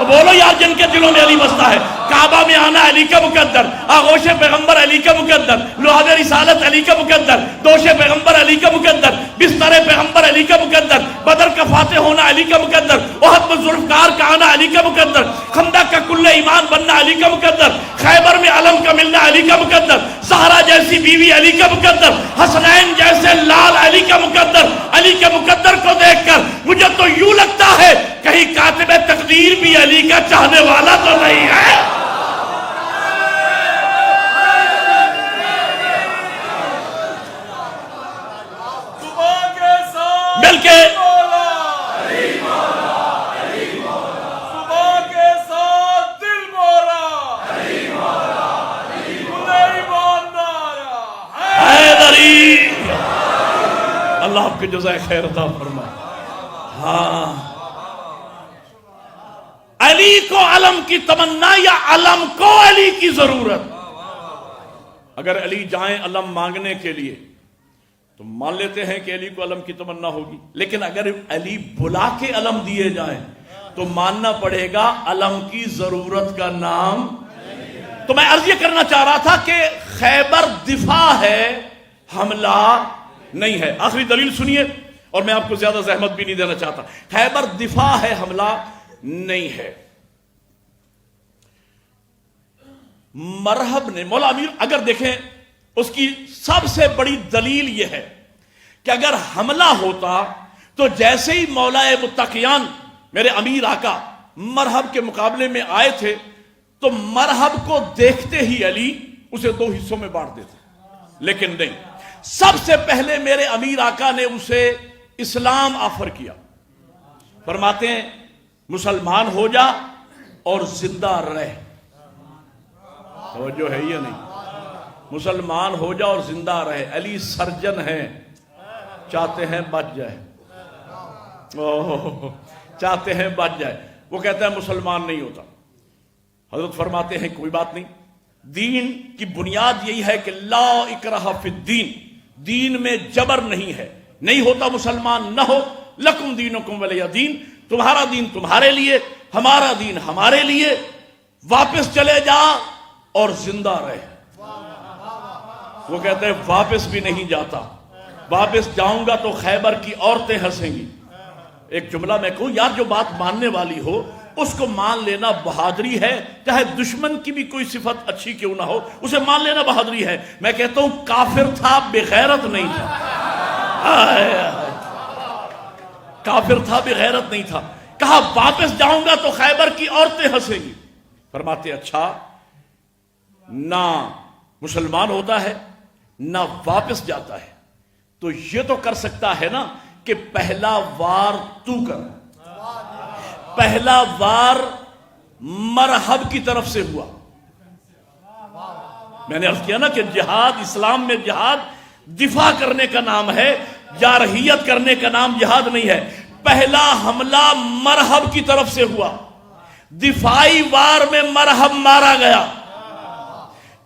بولو یار جن کے دلوں میں علی بستا ہے، کعبہ میں آنا علی کا مقدر، آغوش پیغمبر علی کا مقدر، لحاظ رسالت علی کا مقدر، دوش پیغمبر علی کا مقدر، بستر پیغمبر علی کا مقدر، بدر کا فاتح ہونا علی کا مقدر، احد میں ذوالفقار کا آنا علی کا مقدر، خندق کا کل ایمان بننا علی کا مقدر، خیبر میں علم کا ملنا علی کا مقدر، زہرا جیسی بیوی علی کا مقدر، حسنین جیسے لال علی کا مقدر۔ علی کے مقدر کو دیکھ کر مجھے تو یوں لگتا ہے کہیں کاتب تقدیر بھی علی کا چاہنے والا تو نہیں ہے۔ مل کے اللہ آپ کے جزائے خیر عطا فرمائے۔ ہاں علی کو علم کی تمنا یا علم کو علی کی ضرورت؟ اگر علی جائیں علم مانگنے کے لیے تو مان لیتے ہیں کہ علی کو علم کی تمنا ہوگی، لیکن اگر علی بلا کے علم دیے جائیں تو ماننا پڑے گا علم کی ضرورت کا نام۔ تو میں عرض یہ کرنا چاہ رہا تھا کہ خیبر دفاع ہے، حملہ نہیں ہے۔ آخری دلیل سنیے اور میں آپ کو زیادہ زحمت بھی نہیں دینا چاہتا۔ خیبر دفاع ہے، حملہ نہیں ہے۔ مرحب نے مولا امیر اگر دیکھیں اس کی سب سے بڑی دلیل یہ ہے کہ اگر حملہ ہوتا تو جیسے ہی مولا متقیان میرے امیر آقا مرحب کے مقابلے میں آئے تھے تو مرحب کو دیکھتے ہی علی اسے دو حصوں میں بانٹ دیتے، لیکن نہیں، سب سے پہلے میرے امیر آقا نے اسے اسلام آفر کیا۔ فرماتے ہیں مسلمان ہو جا اور زندہ رہ۔ توجہ ہے یا نہیں؟ مسلمان ہو جا اور زندہ رہے۔ علی سرجن ہیں، چاہتے ہیں بچ جائے، چاہتے ہیں بچ جائے۔ وہ کہتا ہے مسلمان نہیں ہوتا۔ حضرت فرماتے ہیں کوئی بات نہیں، دین کی بنیاد یہی ہے کہ لا اکراہ فی الدین، دین میں جبر نہیں ہے، نہیں ہوتا مسلمان نہ ہو، لکم دینکم ولی دین، تمہارا دین تمہارے لیے، ہمارا دین ہمارے لیے، واپس چلے جا اور زندہ رہے۔ وہ کہتے ہیں واپس بھی نہیں جاتا، واپس جاؤں گا تو خیبر کی عورتیں ہنسیں گی۔ ایک جملہ میں کہوں یار، جو بات ماننے والی ہو اس کو مان لینا بہادری ہے، چاہے دشمن کی بھی کوئی صفت اچھی کیوں نہ ہو، اسے مان لینا بہادری ہے۔ میں کہتا ہوں کافر تھا، بغیرت نہیں تھا۔ کافر تھا، بغیرت نہیں تھا۔ کہا واپس جاؤں گا تو خیبر کی عورتیں ہنسیں گی۔ فرماتے اچھا، نہ مسلمان ہوتا ہے نہ واپس جاتا ہے، تو یہ تو کر سکتا ہے نا کہ پہلا وار تو کر۔ پہلا وار مرحب کی طرف سے ہوا۔ میں نے عرض کیا نا کہ جہاد، اسلام میں جہاد دفاع کرنے کا نام ہے، جارحیت کرنے کا نام جہاد نہیں ہے۔ پہلا حملہ مرحب کی طرف سے ہوا، دفاعی وار میں مرحب مارا گیا۔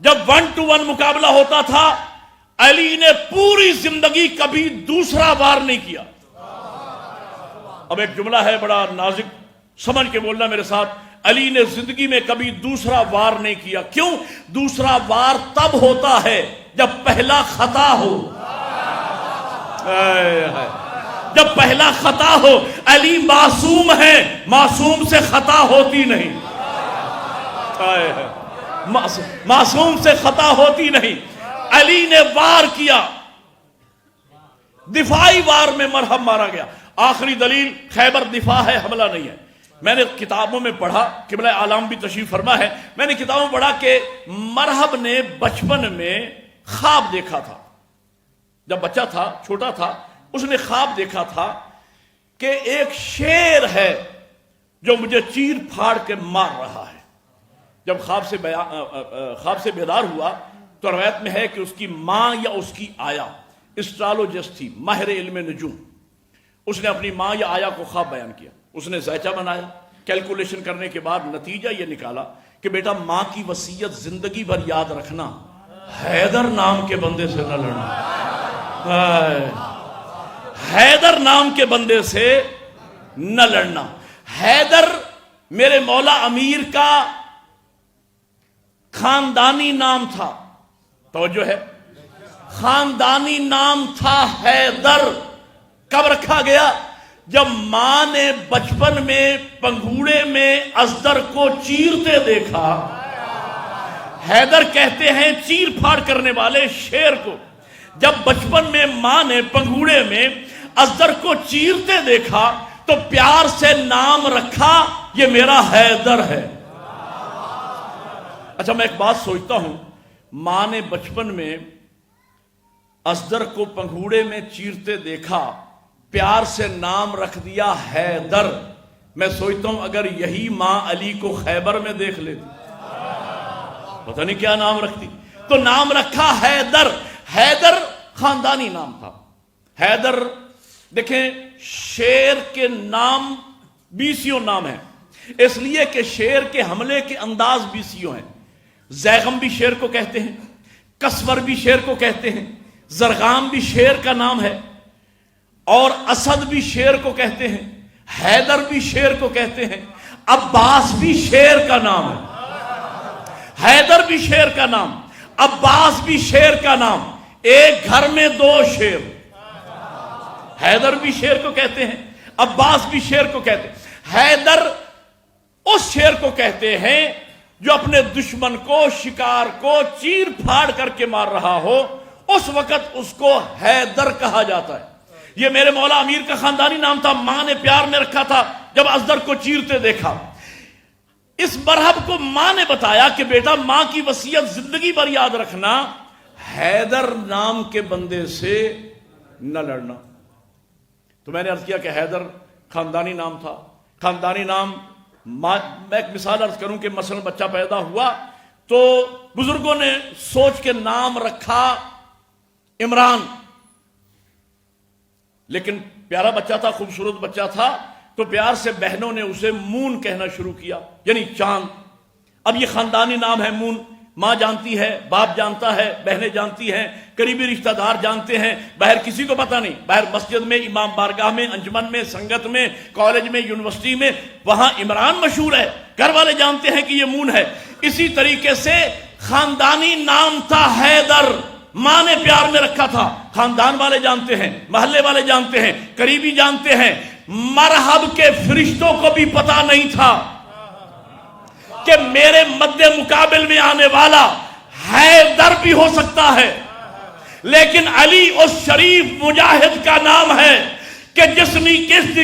جب 1 to 1 مقابلہ ہوتا تھا علی نے پوری زندگی کبھی دوسرا وار نہیں کیا۔ اب ایک جملہ ہے بڑا نازک، سمجھ کے بولنا میرے ساتھ، علی نے زندگی میں کبھی دوسرا وار نہیں کیا۔ کیوں؟ دوسرا وار تب ہوتا ہے جب پہلا خطا ہو۔ جب پہلا خطا ہو۔ علی معصوم ہے، معصوم سے خطا ہوتی نہیں، معصوم سے خطا ہوتی نہیں۔ علی نے وار کیا، دفاعی وار میں مرحب مارا گیا۔ آخری دلیل، خیبر دفاع ہے، حملہ نہیں ہے۔ میں نے کتابوں میں پڑھا، قبلہ عالم بھی تشریف فرما ہے، میں نے کتابوں میں پڑھا کہ مرحب نے بچپن میں خواب دیکھا تھا جب بچہ تھا، چھوٹا تھا، اس نے خواب دیکھا تھا کہ ایک شیر ہے جو مجھے چیر پھاڑ کے مار رہا ہے۔ جب خواب سے بیدار ہوا تو روایت میں ہے کہ اس کی ماں یا اس کی آیا اسٹرالوجسٹ تھی، ماہر علم نجوم۔ اس نے اپنی ماں یا آیا کو خواب بیان کیا، اس نے ذائچہ بنایا، کیلکولیشن کرنے کے بعد نتیجہ یہ نکالا کہ بیٹا ماں کی وصیت زندگی بھر یاد رکھنا، حیدر نام کے بندے سے نہ لڑنا، حیدر نام کے بندے سے نہ لڑنا۔ حیدر میرے مولا امیر کا خاندانی نام تھا، توجہ ہے، خاندانی نام تھا حیدر۔ کب رکھا گیا؟ جب ماں نے بچپن میں پنگھوڑے میں ازدر کو چیرتے دیکھا۔ حیدر کہتے ہیں چیر پھاڑ کرنے والے شیر کو، جب بچپن میں ماں نے پنگھوڑے میں ازدر کو چیرتے دیکھا تو پیار سے نام رکھا یہ میرا حیدر ہے۔ اچھا میں ایک بات سوچتا ہوں، ماں نے بچپن میں ازدر کو پنگھوڑے میں چیرتے دیکھا، پیار سے نام رکھ دیا حیدر۔ میں سوچتا ہوں اگر یہی ماں علی کو خیبر میں دیکھ لیتی پتہ نہیں کیا نام رکھتی، تو نام رکھا حیدر۔ حیدر خاندانی نام تھا۔ حیدر دیکھیں شیر کے نام 20 نام ہیں، اس لیے کہ شیر کے حملے کے انداز 20 ہیں۔ زیغم بھی شیر کو کہتے ہیں، کسور بھی شیر کو کہتے ہیں، زرغام بھی شیر کا نام ہے، اور اسد بھی شیر کو کہتے ہیں، حیدر بھی شیر کو کہتے ہیں، عباس بھی شیر کا نام ہے۔ حیدر بھی شیر کا نام، عباس بھی شیر کا نام، ایک گھر میں 2 شیر۔ حیدر بھی شیر کو کہتے ہیں، عباس بھی شیر کو کہتے ہیں۔ حیدر اس شیر کو کہتے ہیں جو اپنے دشمن کو، شکار کو چیر پھاڑ کر کے مار رہا ہو، اس وقت اس کو حیدر کہا جاتا ہے۔ یہ میرے مولا امیر کا خاندانی نام تھا، ماں نے پیار میں رکھا تھا جب ازدر کو چیرتے دیکھا۔ اس مرحب کو ماں نے بتایا کہ بیٹا ماں کی وصیت زندگی بھر یاد رکھنا، حیدر نام کے بندے سے نہ لڑنا۔ تو میں نے عرض کیا کہ حیدر خاندانی نام تھا۔ خاندانی نام، میں ایک مثال عرض کروں کہ مثلا بچہ پیدا ہوا تو بزرگوں نے سوچ کے نام رکھا عمران، لیکن پیارا بچہ تھا، خوبصورت بچہ تھا، تو پیار سے بہنوں نے اسے مون کہنا شروع کیا، یعنی چاند۔ اب یہ خاندانی نام ہے مون، ماں جانتی ہے، باپ جانتا ہے، بہنیں جانتی ہیں، قریبی رشتہ دار جانتے ہیں، باہر کسی کو پتہ نہیں۔ باہر مسجد میں، امام بارگاہ میں، انجمن میں، سنگت میں، کالج میں، یونیورسٹی میں، وہاں عمران مشہور ہے، گھر والے جانتے ہیں کہ یہ مون ہے۔ اسی طریقے سے خاندانی نام تھا حیدر، ماں نے پیار میں رکھا تھا، خاندان والے جانتے ہیں، محلے والے جانتے ہیں، قریبی جانتے ہیں۔ مرحب کے فرشتوں کو بھی پتا نہیں تھا کہ میرے مد مقابل میں آنے والا حیدر بھی ہو سکتا ہے، لیکن علی اس شریف مجاہد کا نام ہے کہ جس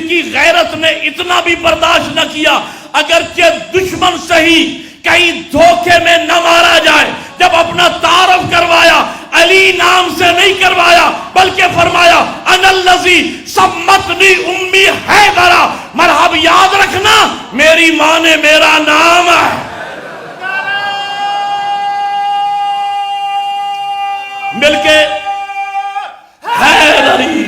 کی غیرت نے اتنا بھی برداشت نہ کیا، اگرچہ دشمن صحیح کہیں دھوکے میں نہ مارا جائے، جب اپنا تعارف کروایا علی نام سے نہیں کروایا بلکہ فرمایا انا الذی سمتنی امی حیدرا۔ مرحب یاد رکھنا میری ماں نے میرا نام ہے مل کے حیدری۔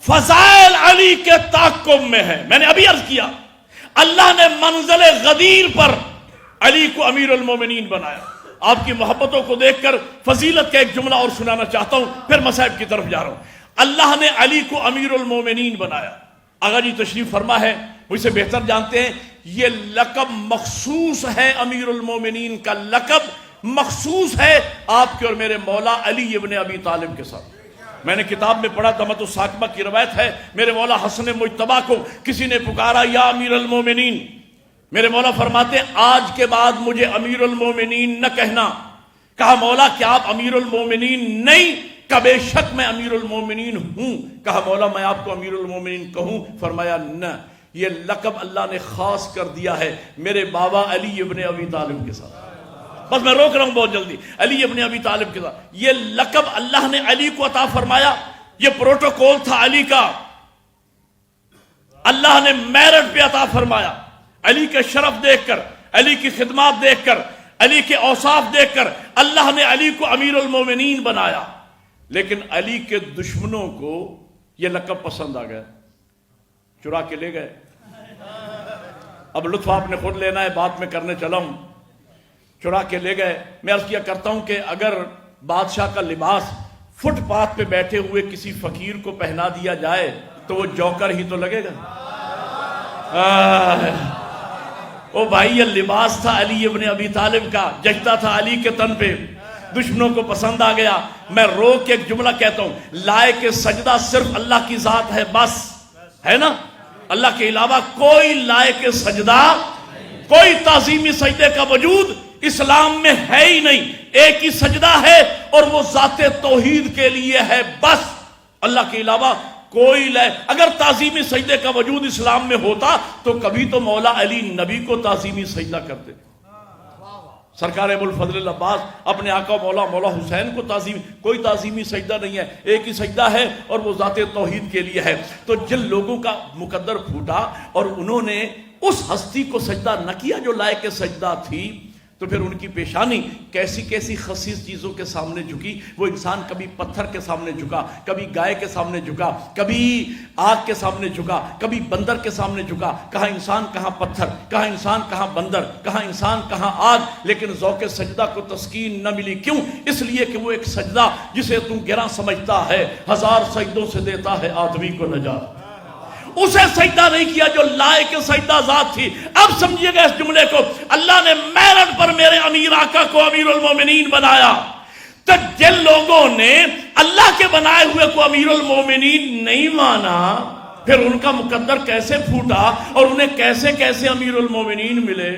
فضائل علی کے تعاقب میں ہے۔ میں نے ابھی عرض کیا اللہ نے منزل غدیر پر علی کو امیر المومنین بنایا۔ آپ کی محبتوں کو دیکھ کر فضیلت کا ایک جملہ اور سنانا چاہتا ہوں، پھر مصائب کی طرف جا رہا ہوں۔ اللہ نے علی کو امیر المومنین بنایا۔ آقا جی تشریف فرما ہے، مجھ سے بہتر جانتے ہیں، یہ لقب مخصوص ہے، امیر المومنین کا لقب مخصوص ہے آپ کے اور میرے مولا علی ابن ابی طالب کے ساتھ۔ میں نے کتاب میں پڑھا، دمت الساقبہ کی روایت ہے، میرے مولا حسن مجتبیٰ کو کسی نے پکارا یا امیر المومنین، میرے مولا فرماتے ہیں آج کے بعد مجھے امیر المومنین نہ کہنا۔ کہا مولا کیا آپ امیر المومنین نہیں؟ کہ بے شک میں امیر المومنین ہوں. کہا مولا میں آپ کو امیر المومنین کہوں؟ فرمایا نہ، یہ لقب اللہ نے خاص کر دیا ہے میرے بابا علی ابن ابی طالب کے ساتھ. بس میں روک رہا ہوں بہت جلدی. علی ابن ابی طالب کے ساتھ یہ لقب اللہ نے علی کو عطا فرمایا. یہ پروٹوکول تھا علی کا، اللہ نے میرٹ پہ عطا فرمایا. علی کے شرف دیکھ کر، علی کی خدمات دیکھ کر، علی کے اوصاف دیکھ کر اللہ نے علی کو امیر المومنین بنایا. لیکن علی کے دشمنوں کو یہ لقب پسند آ گیا، چرا کے لے گئے. اب لطف آپ نے خود لینا ہے، بات میں کرنے چلا ہوں. چرا کے لے گئے. میں عرض کیا کرتا ہوں کہ اگر بادشاہ کا لباس فٹ پاتھ پہ بیٹھے ہوئے کسی فقیر کو پہنا دیا جائے تو وہ جوکر ہی تو لگے گا. او بھائی یہ لباس تھا علی ابن ابی طالب کا، جچتا تھا علی کے تن پہ، دشمنوں کو پسند آ گیا. میں رو کے ایک جملہ کہتا ہوں، لائق سجدہ صرف اللہ کی ذات ہے، بس ہے نا. اللہ کے علاوہ کوئی لائق سجدہ، کوئی تعظیمی سجدے کا وجود اسلام میں ہے ہی نہیں. ایک ہی سجدہ ہے اور وہ ذات توحید کے لیے ہے بس. اللہ کے علاوہ کوئی اگر تعظیمی سجدے کا وجود اسلام میں ہوتا تو کبھی تو مولا علی نبی کو تعظیمی سجدہ کرتے. سرکار ابو الفضل العباس اپنے آقا مولا حسین کو کوئی تعظیمی سجدہ نہیں ہے، ایک ہی سجدہ ہے اور وہ ذات توحید کے لیے ہے. تو جن لوگوں کا مقدر پھوٹا اور انہوں نے اس ہستی کو سجدہ نہ کیا جو لائق سجدہ تھی، تو پھر ان کی پیشانی کیسی کیسی خسیس چیزوں کے سامنے جھکی. وہ انسان کبھی پتھر کے سامنے جھکا، کبھی گائے کے سامنے جھکا، کبھی آگ کے سامنے جھکا، کبھی بندر کے سامنے جھکا. کہاں انسان کہاں پتھر، کہاں انسان کہاں بندر، کہاں انسان کہاں آگ. لیکن ذوق سجدہ کو تسکین نہ ملی. کیوں؟ اس لیے کہ وہ ایک سجدہ جسے تم گراں سمجھتا ہے 1000 سجدوں سے دیتا ہے آدمی کو نجات. اسے سجدہ نہیں کیا جو لائق سجدہ ذات تھی. اب سمجھیے گا اس جملے کو، اللہ نے میرٹ پر میرے امیر آقا کو امیر المومنین بنایا. تو جن لوگوں نے اللہ کے بنائے ہوئے کو امیر المومنین نہیں مانا، پھر ان کا مقدر کیسے پھوٹا اور انہیں کیسے کیسے امیر المومنین ملے؟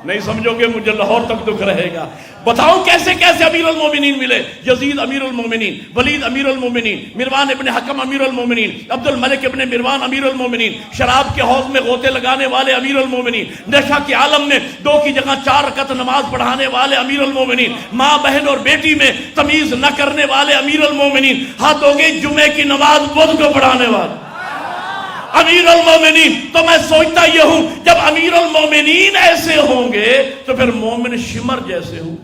نہیں سمجھو گے مجھے لاہور تک دکھ رہے گا. بتاؤ کیسے کیسے امیر المومنین ملے؟ یزید امیر المومنین، ولید امیر المومنین، مروان ابن حکم امیر المومنین، عبد الملک ابن مروان امیر المومنین، شراب کے حوض میں غوطے لگانے والے امیر المومنین، نشہ کے عالم میں 2 کی جگہ 4 رکعت نماز پڑھانے والے امیر المومنین، ماں بہن اور بیٹی میں تمیز نہ کرنے والے امیر المومنین، ہاتھ ہو گئی جمعے کی نماز بدھ کو پڑھانے والے امیر المومنین. تو میں سوچتا یہ ہوں جب امیر المومنین ایسے ہوں گے تو پھر مومن شمر جیسے ہوں.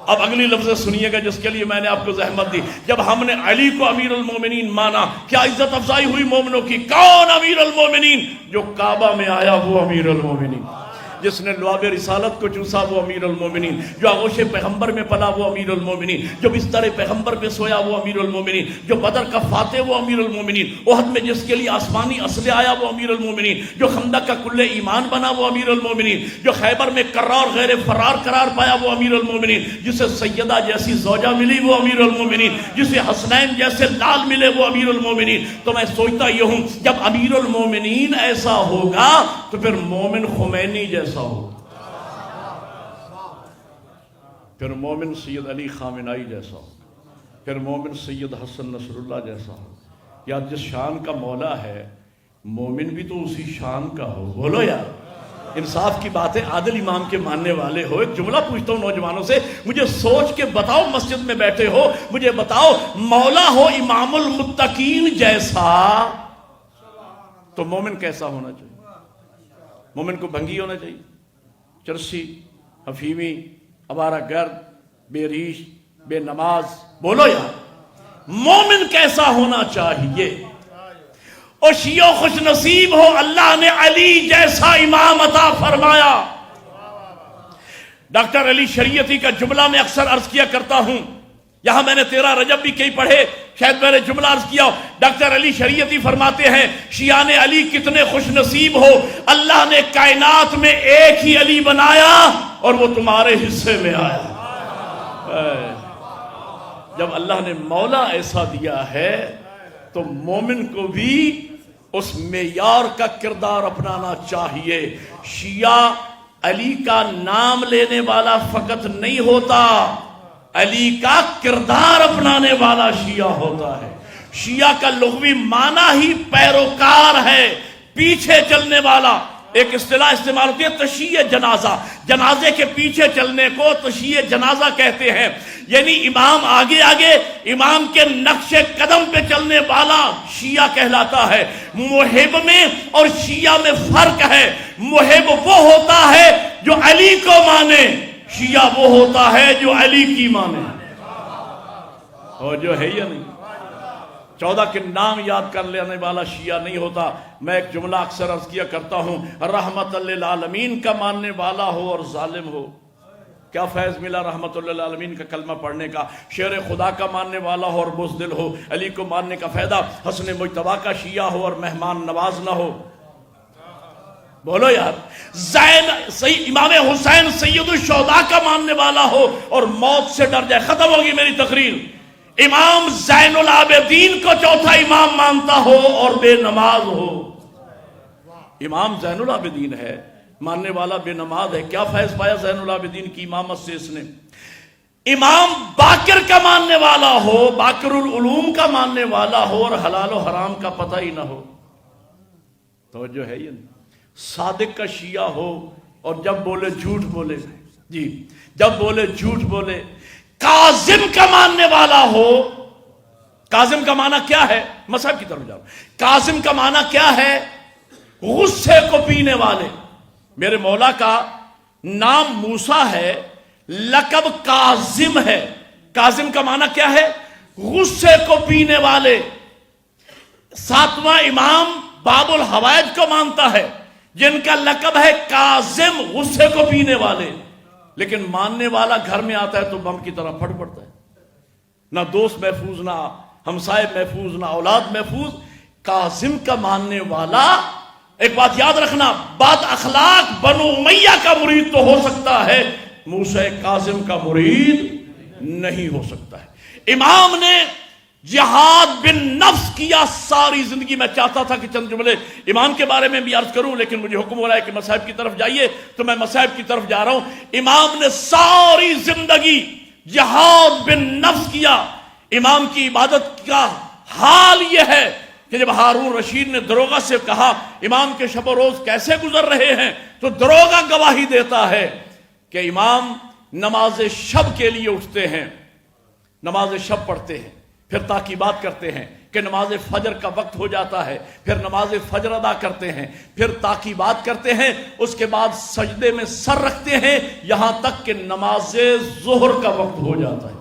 اب اگلی لفظ سنیے گا جس کے لیے میں نے آپ کو زحمت دی. جب ہم نے علی کو امیر المومنین مانا کیا عزت افزائی ہوئی مومنوں کی. کون امیر المومنین؟ جو کعبہ میں آیا وہ امیر المومنین، جس نے لعاب رسالت کو چوسا وہ امیر المومنین، جو آغوش پیغمبر میں پلا وہ امیر المومنین، جو بستر پیغمبر پہ سویا وہ امیر المومنین، جو بدر کا فاتح وہ امیر المومنین، احد میں جس کے لیے آسمانی اسلحہ آیا وہ امیر المومنین، جو خندق کا کل ایمان بنا وہ امیر المومنین، جو خیبر میں قرار غیر فرار قرار پایا وہ امیر المومنین، جسے سیدہ جیسی زوجہ ملی وہ امیر المومنین، جسے حسنین جیسے لال ملے وہ امیر المومنین. تو میں سوچتا یہ ہوں جب امیر المومنین ایسا ہوگا تو پھر مومن خمینی جیسا ہو، پھر مومن سید علی خامنائی جیسا ہو، پھر مومن سید حسن نصر اللہ جیسا ہو. یا جس شان کا مولا ہے مومن بھی تو اسی شان کا ہو. بولو یار، انصاف کی بات ہے. عادل امام کے ماننے والے ہو، ایک جملہ پوچھتا ہوں نوجوانوں سے، مجھے سوچ کے بتاؤ، مسجد میں بیٹھے ہو، مجھے بتاؤ مولا ہو امام المتقین جیسا تو مومن کیسا ہونا چاہیے؟ مومن کو بھنگی ہونا چاہیے، چرسی، حفیمی، آوارہ گرد، بے ریش، بے نماز. بولو یار مومن کیسا ہونا چاہیے؟ اور شیعہ خوش نصیب ہو اللہ نے علی جیسا امام عطا فرمایا. ڈاکٹر علی شریعتی کا جملہ میں اکثر عرض کیا کرتا ہوں، یہاں میں نے 13 رجب بھی کئی پڑھے، شاید میں نے جملہ عرض کیا. ڈاکٹر علی شریعتی فرماتے ہیں شیعان علی کتنے خوش نصیب ہو، اللہ نے کائنات میں ایک ہی علی بنایا اور وہ تمہارے حصے میں آیا. جب اللہ نے مولا ایسا دیا ہے تو مومن کو بھی اس معیار کا کردار اپنانا چاہیے. شیعہ علی کا نام لینے والا فقط نہیں ہوتا، علی کا کردار اپنانے والا شیعہ ہوتا ہے. شیعہ کا لغوی معنی ہی پیروکار ہے، پیچھے چلنے والا. ایک اصطلاح استعمال ہوتی ہے تشیع جنازہ، جنازے کے پیچھے چلنے کو تشیع جنازہ کہتے ہیں. یعنی امام آگے آگے، امام کے نقش قدم پہ چلنے والا شیعہ کہلاتا ہے. محب میں اور شیعہ میں فرق ہے. محب وہ ہوتا ہے جو علی کو مانے، شیعہ وہ ہوتا ہے جو علی کی مانے. اور جو ہے یا نہیں، 14 کے نام یاد کر لینے والا شیعہ نہیں ہوتا. میں ایک جملہ اکثر عرض کیا کرتا ہوں، رحمت للعالمین کا ماننے والا ہو اور ظالم ہو، کیا فیض ملا رحمت للعالمین کا کلمہ پڑھنے کا. شیر خدا کا ماننے والا ہو اور بزدل ہو، علی کو ماننے کا فائدہ. حسن مجتبیٰ کا شیعہ ہو اور مہمان نواز نہ ہو. بولو یار. امام حسین سید الشہداء کا ماننے والا ہو اور موت سے ڈر جائے. ختم ہوگی میری تقریر. امام زین العابدین کو چوتھا امام مانتا ہو اور بے نماز ہو. امام زین العابدین ہے، ماننے والا بے نماز ہے. کیا فیض پایا زین العابدین کی امامت سے اس نے؟ امام باقر کا ماننے والا ہو، باقر العلوم کا ماننے والا ہو اور حلال و حرام کا پتہ ہی نہ ہو. توجہ ہے یہ نہیں. صادق کا شیعہ ہو اور جب بولے جھوٹ بولے. جی جب بولے جھوٹ بولے. کاظم کا ماننے والا ہو. کاظم کا معنی کیا ہے؟ مذہب کی طرف جاؤ. کاظم کا معنی کیا ہے؟ غصے کو پینے والے. میرے مولا کا نام موسیٰ ہے، لقب کاظم ہے. کاظم کا معنی کیا ہے؟ غصے کو پینے والے. 7واں امام باب الحوائج کو مانتا ہے، جن کا لقب ہے کاظم، غصے کو پینے والے. لیکن ماننے والا گھر میں آتا ہے تو بم کی طرح پھٹ پڑتا ہے. نہ دوست محفوظ، نہ ہمسائے محفوظ، نہ اولاد محفوظ. کاظم کا ماننے والا، ایک بات یاد رکھنا، بد اخلاق بنو امیہ کا مرید تو ہو سکتا ہے، موسیٰ کاظم کا مرید نہیں ہو سکتا ہے. امام نے جہاد بن نفس کیا ساری زندگی. میں چاہتا تھا کہ چند جملے امام کے بارے میں بھی عرض کروں، لیکن مجھے حکم ہو رہا ہے کہ مصائب کی طرف جائیے، تو میں مصائب کی طرف جا رہا ہوں. امام نے ساری زندگی جہاد بن نفس کیا. امام کی عبادت کا حال یہ ہے کہ جب ہارون رشید نے دروغہ سے کہا امام کے شب و روز کیسے گزر رہے ہیں، تو دروغہ گواہی دیتا ہے کہ امام نماز شب کے لیے اٹھتے ہیں، نماز شب پڑھتے ہیں، پھر تاکیبات کرتے ہیں کہ نماز فجر کا وقت ہو جاتا ہے، پھر نماز فجر ادا کرتے ہیں، پھر تاکیبات کرتے ہیں، اس کے بعد سجدے میں سر رکھتے ہیں یہاں تک کہ نماز ظہر کا وقت ہو جاتا ہے.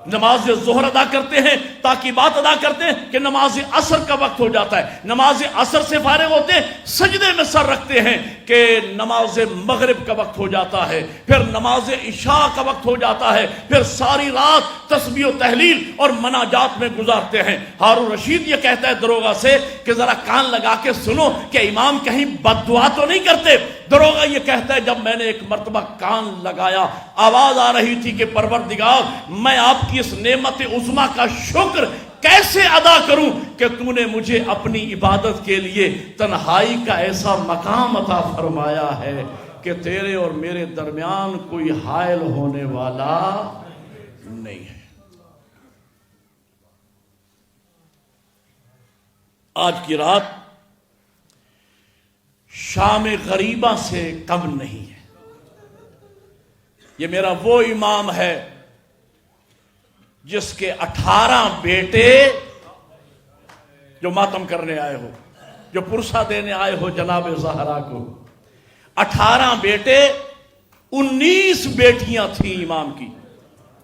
نماز ظہر ادا کرتے ہیں، تاکیبات ادا کرتے ہیں کہ نماز عصر کا وقت ہو جاتا ہے. نماز عصر سے فارغ ہوتے ہیں، سجدے میں سر رکھتے ہیں کہ نماز مغرب کا وقت ہو جاتا ہے، پھر نماز عشاء کا وقت ہو جاتا ہے، پھر ساری رات تسبیح و تحلیل اور مناجات میں گزارتے ہیں. ہارون رشید یہ کہتا ہے دروغہ سے کہ ذرا کان لگا کے سنو کہ امام کہیں بد دعا تو نہیں کرتے. دروغہ یہ کہتا ہے جب میں نے ایک مرتبہ کان لگایا، آواز آ رہی تھی کہ پروردگار میں آپ کی اس نعمت عظمیٰ کا شکر کیسے ادا کروں کہ تو نے مجھے اپنی عبادت کے لیے تنہائی کا ایسا مقام عطا فرمایا ہے کہ تیرے اور میرے درمیان کوئی حائل ہونے والا نہیں ہے. آج کی رات شام غریبہ سے کم نہیں ہے. یہ میرا وہ امام ہے جس کے 18 بیٹے جو ماتم کرنے آئے ہو، جو پرسہ دینے آئے ہو جناب زہرا کو. 18 بیٹے، 19 بیٹیاں تھیں امام کی.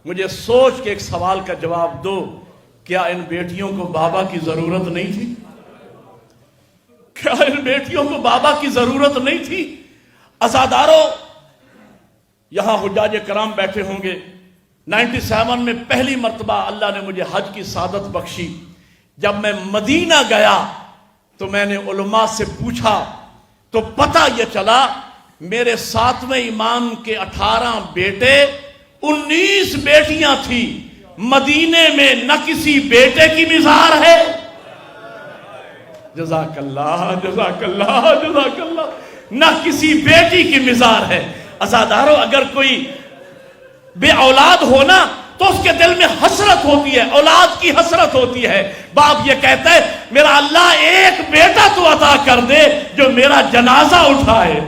مجھے سوچ کے ایک سوال کا جواب دو، کیا ان بیٹیوں کو بابا کی ضرورت نہیں تھی؟ کیا ان بیٹیوں کو بابا کی ضرورت نہیں تھی؟ عزاداروں، یہاں حجاج کرام بیٹھے ہوں گے. 97 میں پہلی مرتبہ اللہ نے مجھے حج کی سعادت بخشی. جب میں مدینہ گیا تو میں نے علماء سے پوچھا تو پتہ یہ چلا میرے 7ویں امام کے 18 بیٹے، 19 بیٹیاں تھیں. مدینے میں نہ کسی بیٹے کی مزار ہے. جزاک اللہ، جزاک اللہ، جزاک اللہ. نہ کسی بیٹی کی مزار ہے. عزاداروں، اگر کوئی بے اولاد ہونا تو اس کے دل میں حسرت ہوتی ہے، اولاد کی حسرت ہوتی ہے. باپ یہ کہتا ہے میرا اللہ ایک بیٹا تو عطا کر دے جو میرا جنازہ اٹھائے،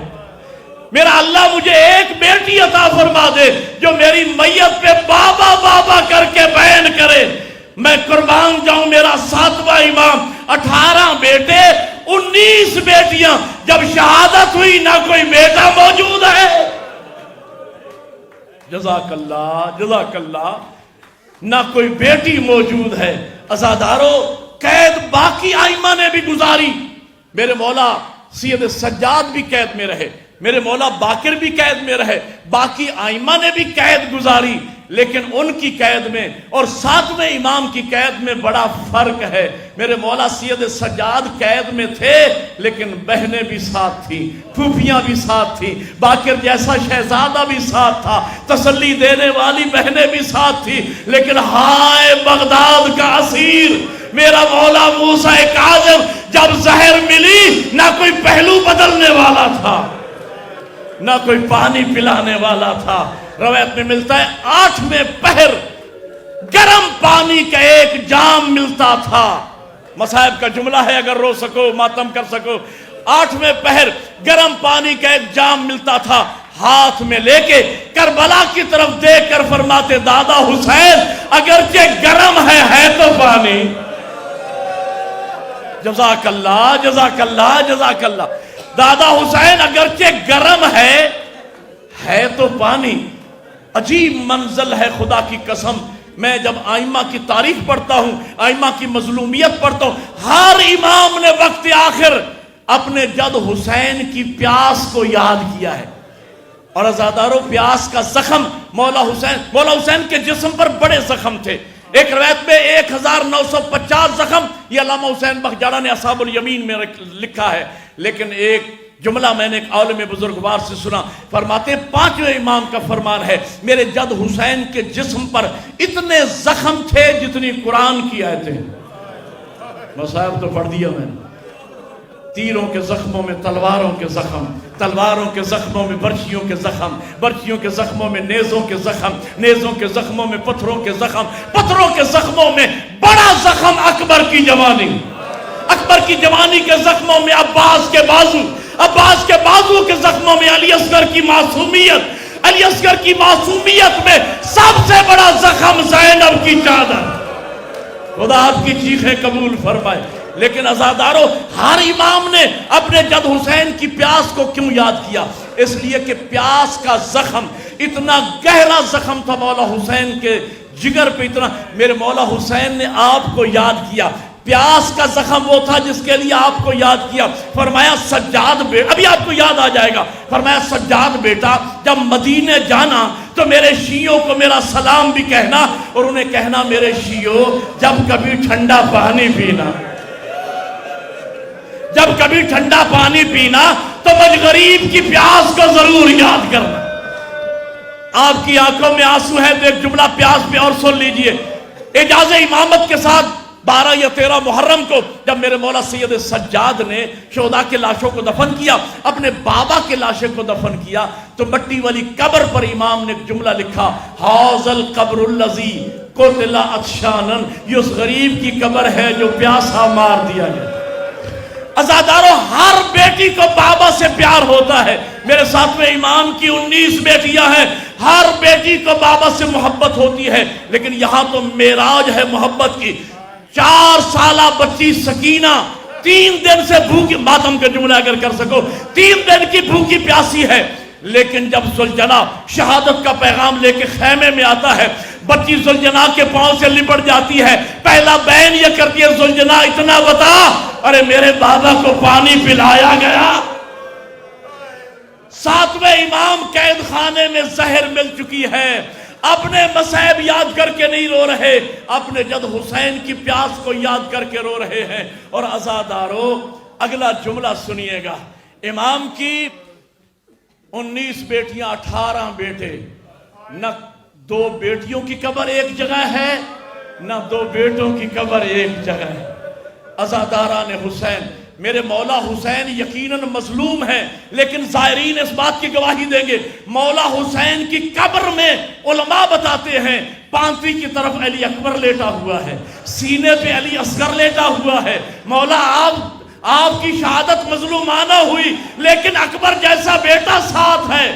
میرا اللہ مجھے ایک بیٹی عطا فرما دے جو میری میت پہ بابا بابا کر کے بیان کرے، میں قربان جاؤں. میرا 7واں امام، 18 بیٹے 19 بیٹیاں، جب شہادت ہوئی نہ کوئی بیٹا موجود ہے. جزاک اللہ جزاک اللہ، نہ کوئی بیٹی موجود ہے. عزادارو، قید باقی ائمہ نے بھی گزاری. میرے مولا سید سجاد بھی قید میں رہے، میرے مولا باقر بھی قید میں رہے، باقی ائمہ نے بھی قید گزاری. لیکن ان کی قید میں اور 7ویں امام کی قید میں بڑا فرق ہے. میرے مولا سید سجاد قید میں تھے لیکن بہنیں بھی ساتھ تھیں، پھوپھیاں بھی ساتھ تھیں، باقر جیسا شہزادہ بھی ساتھ تھا، تسلی دینے والی بہنیں بھی ساتھ تھیں. لیکن ہائے بغداد کا اسیر میرا مولا موسیٰ کاظم، جب زہر ملی نہ کوئی پہلو بدلنے والا تھا، نہ کوئی پانی پلانے والا تھا. روایت میں ملتا ہے 8ویں پہر گرم پانی کا ایک جام ملتا تھا. مصائب کا جملہ ہے، اگر رو سکو ماتم کر سکو. 8ویں پہر گرم پانی کا ایک جام ملتا تھا، ہاتھ میں لے کے کربلا کی طرف دیکھ کر فرماتے دادا حسین اگرچہ گرم ہے تو پانی. جزاک اللہ جزاک اللہ جزاک اللہ. دادا حسین اگرچہ گرم ہے تو پانی. عجیب منزل ہے خدا کی قسم. میں جب ائمہ کی تاریخ پڑھتا ہوں، ائمہ کی مظلومیت پڑھتا ہوں، ہر امام نے وقت آخر اپنے جد حسین کی پیاس کو یاد کیا ہے. اور عزادارو، پیاس کا زخم مولا حسین کے جسم پر بڑے زخم تھے. ایک روایت میں 1950 زخم، یہ علامہ حسین بختیارا نے اصحاب الیمین میں لکھا ہے. لیکن ایک جملہ میں نے ایک عالم بزرگوار سے سنا، فرماتے 5ویں امام کا فرمان ہے میرے جد حسین کے جسم پر اتنے زخم تھے جتنی قرآن کی آیتیں. مصائب تو پڑھ دیا میں نے. تیروں کے زخموں میں تلواروں کے زخم، تلواروں کے زخموں میں برچھیوں کے زخم، برچھیوں کے زخموں میں نیزوں کے زخم، نیزوں کے زخموں میں پتھروں کے زخم، پتھروں کے زخموں میں بڑا زخم اکبر کی جوانی، اکبر کی جوانی کے زخموں میں عباس کے بازو، عباس کے بازو کے زخموں میں علی اصغر کی معصومیت، علی اصغر کی معصومیت میں سب سے بڑا زخم زینب کی چادر. خدا آپ کی چیخیں قبول فرمائے. لیکن عزادارو، ہر امام نے اپنے جد حسین کی پیاس کو کیوں یاد کیا؟ اس لیے کہ پیاس کا زخم اتنا گہرا زخم تھا مولا حسین کے جگر پہ، اتنا. میرے مولا حسین نے آپ کو یاد کیا. پیاس کا زخم وہ تھا جس کے لیے آپ کو یاد کیا. فرمایا سجاد بیٹا، ابھی آپ کو یاد آ جائے گا، فرمایا سجاد بیٹا جب مدینے جانا تو میرے شیعوں کو میرا سلام بھی کہنا، اور انہیں کہنا میرے شیعوں جب کبھی ٹھنڈا پانی پینا، جب کبھی ٹھنڈا پانی پینا تو مجھ غریب کی پیاس کو ضرور یاد کرنا. آپ کی آنکھوں میں آنسو ہے تو ایک جملہ پیاس پہ اور سن لیجئے. اعجاز امامت کے ساتھ 12 یا 13 محرم کو جب میرے مولا سید سجاد نے شہداء کے لاشوں کو دفن کیا، اپنے بابا کے لاشے کو دفن کیا، تو مٹی والی قبر پر امام نے ایک جملہ لکھا، حاذا القبر الذی قتل عطشانا، یہ اس غریب کی قبر ہے جو پیاسا مار دیا گیا. عزادارو، ہر بیٹی کو بابا سے پیار ہوتا ہے. میرے 7ویں امام کی 19 بیٹیاں ہیں، ہر بیٹی کو بابا سے محبت ہوتی ہے. لیکن یہاں تو معراج ہے محبت کی. 4 سالہ بچی سکینہ 3 دن سے بھوکی، ماتم کا جملہ اگر کر سکو، 3 دن کی بھوکی پیاسی ہے. لیکن جب زلجنا شہادت کا پیغام لے کے خیمے میں آتا ہے، بچی زلجنا کے پاؤں سے لپٹ جاتی ہے. پہلا بین یہ کرتی ہے، زلجنا اتنا بتا، ارے میرے بابا کو پانی پلایا گیا. 7ویں امام قید خانے میں زہر مل چکی ہے، اپنے مصائب یاد کر کے نہیں رو رہے، اپنے جد حسین کی پیاس کو یاد کر کے رو رہے ہیں. اور عزادارو، اگلا جملہ سنیے گا. امام کی 19 بیٹیاں 18 بیٹے، نہ 2 بیٹیوں کی قبر ایک جگہ ہے، نہ 2 بیٹوں کی قبر ایک جگہ ہے. عزاداران حسین، میرے مولا حسین یقیناً مظلوم ہیں، لیکن زائرین اس بات کی گواہی دیں گے مولا حسین کی قبر میں علماء بتاتے ہیں پانتی کی طرف علی اکبر لیٹا ہوا ہے، سینے پہ علی اصغر لیٹا ہوا ہے. مولا آپ کی شہادت مظلومانہ ہوئی، لیکن اکبر جیسا بیٹا ساتھ ہے،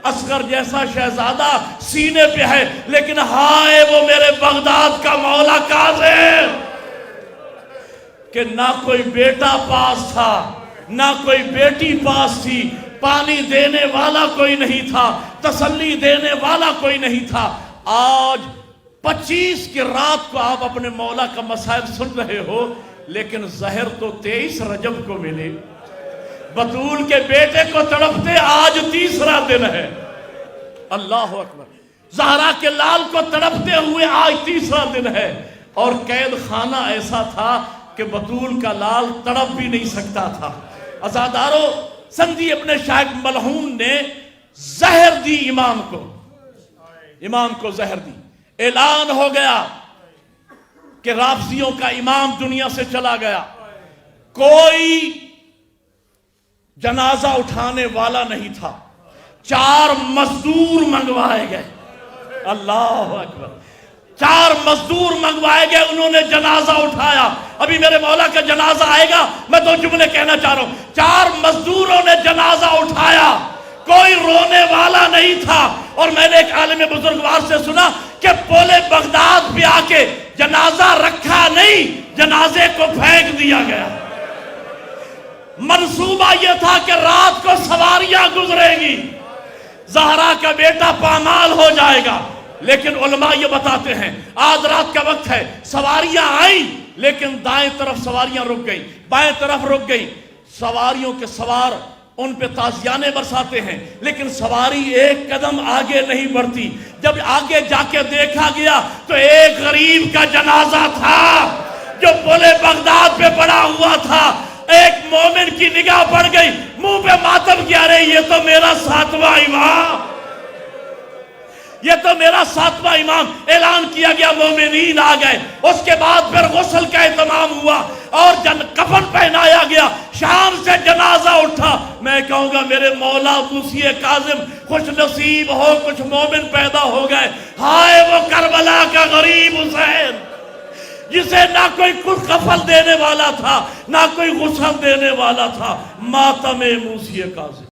اصغر جیسا شہزادہ سینے پہ ہے، لیکن ہائے وہ میرے بغداد کا مولا کاظم کہ نہ کوئی بیٹا پاس تھا، نہ کوئی بیٹی پاس تھی، پانی دینے والا کوئی نہیں تھا، تسلی دینے والا کوئی نہیں تھا. آج 25 کی رات کو آپ اپنے مولا کا مسائل سن رہے ہو، لیکن زہر تو 23 رجب کو ملے. بطول کے بیٹے کو تڑپتے آج تیسرا دن ہے. اللہ اکبر. زہرا کے لال کو تڑپتے ہوئے آج تیسرا دن ہے. اور قید خانہ ایسا تھا کہ بطول کا لال تڑپ بھی نہیں سکتا تھا. عزادارو، سندھی ابن شاہق ملعون نے زہر دی امام کو زہر دی. اعلان ہو گیا کہ رافضیوں کا امام دنیا سے چلا گیا. کوئی جنازہ اٹھانے والا نہیں تھا. 4 مزدور منگوائے گئے. اللہ اکبر. 4 مزدور منگوائے گئے، انہوں نے جنازہ اٹھایا. ابھی میرے مولا کا جنازہ آئے گا، میں 2 جملے کہنا چاہ رہا ہوں. 4 مزدوروں نے جنازہ اٹھایا، کوئی رونے والا نہیں تھا. اور میں نے ایک عالم بزرگوار سے سنا کہ پولے بغداد پہ آ کے جنازہ رکھا نہیں، جنازے کو پھینک دیا گیا. منصوبہ یہ تھا کہ رات کو سواریاں گزریں گی، زہرا کا بیٹا پامال ہو جائے گا. لیکن علماء یہ بتاتے ہیں آج رات کا وقت ہے، سواریاں آئیں لیکن دائیں طرف سواریاں رک گئیں، بائیں طرف رک گئیں. سواریوں کے سوار ان پہ تازیانے برساتے ہیں، لیکن سواری ایک قدم آگے نہیں بڑھتی. جب آگے جا کے دیکھا گیا تو ایک غریب کا جنازہ تھا جو پولے بغداد پہ پڑا ہوا تھا. ایک مومن کی نگاہ پڑ گئی، منہ پہ ماتم کیا رہے، یہ تو میرا 7واں امام، یہ تو میرا 7واں امام. اعلان کیا گیا، مومنین آ گئے. اس کے بعد پھر غسل کا اہتمام ہوا اور کفن پہنایا گیا. شام سے جنازہ اٹھا. میں کہوں گا میرے مولا موسی کاظم خوش نصیب ہو، کچھ مومن پیدا ہو گئے. ہائے وہ کربلا کا غریب حسین جسے نہ کوئی کفن دینے والا تھا، نہ کوئی غسل دینے والا تھا. ماتم موسی کاظم.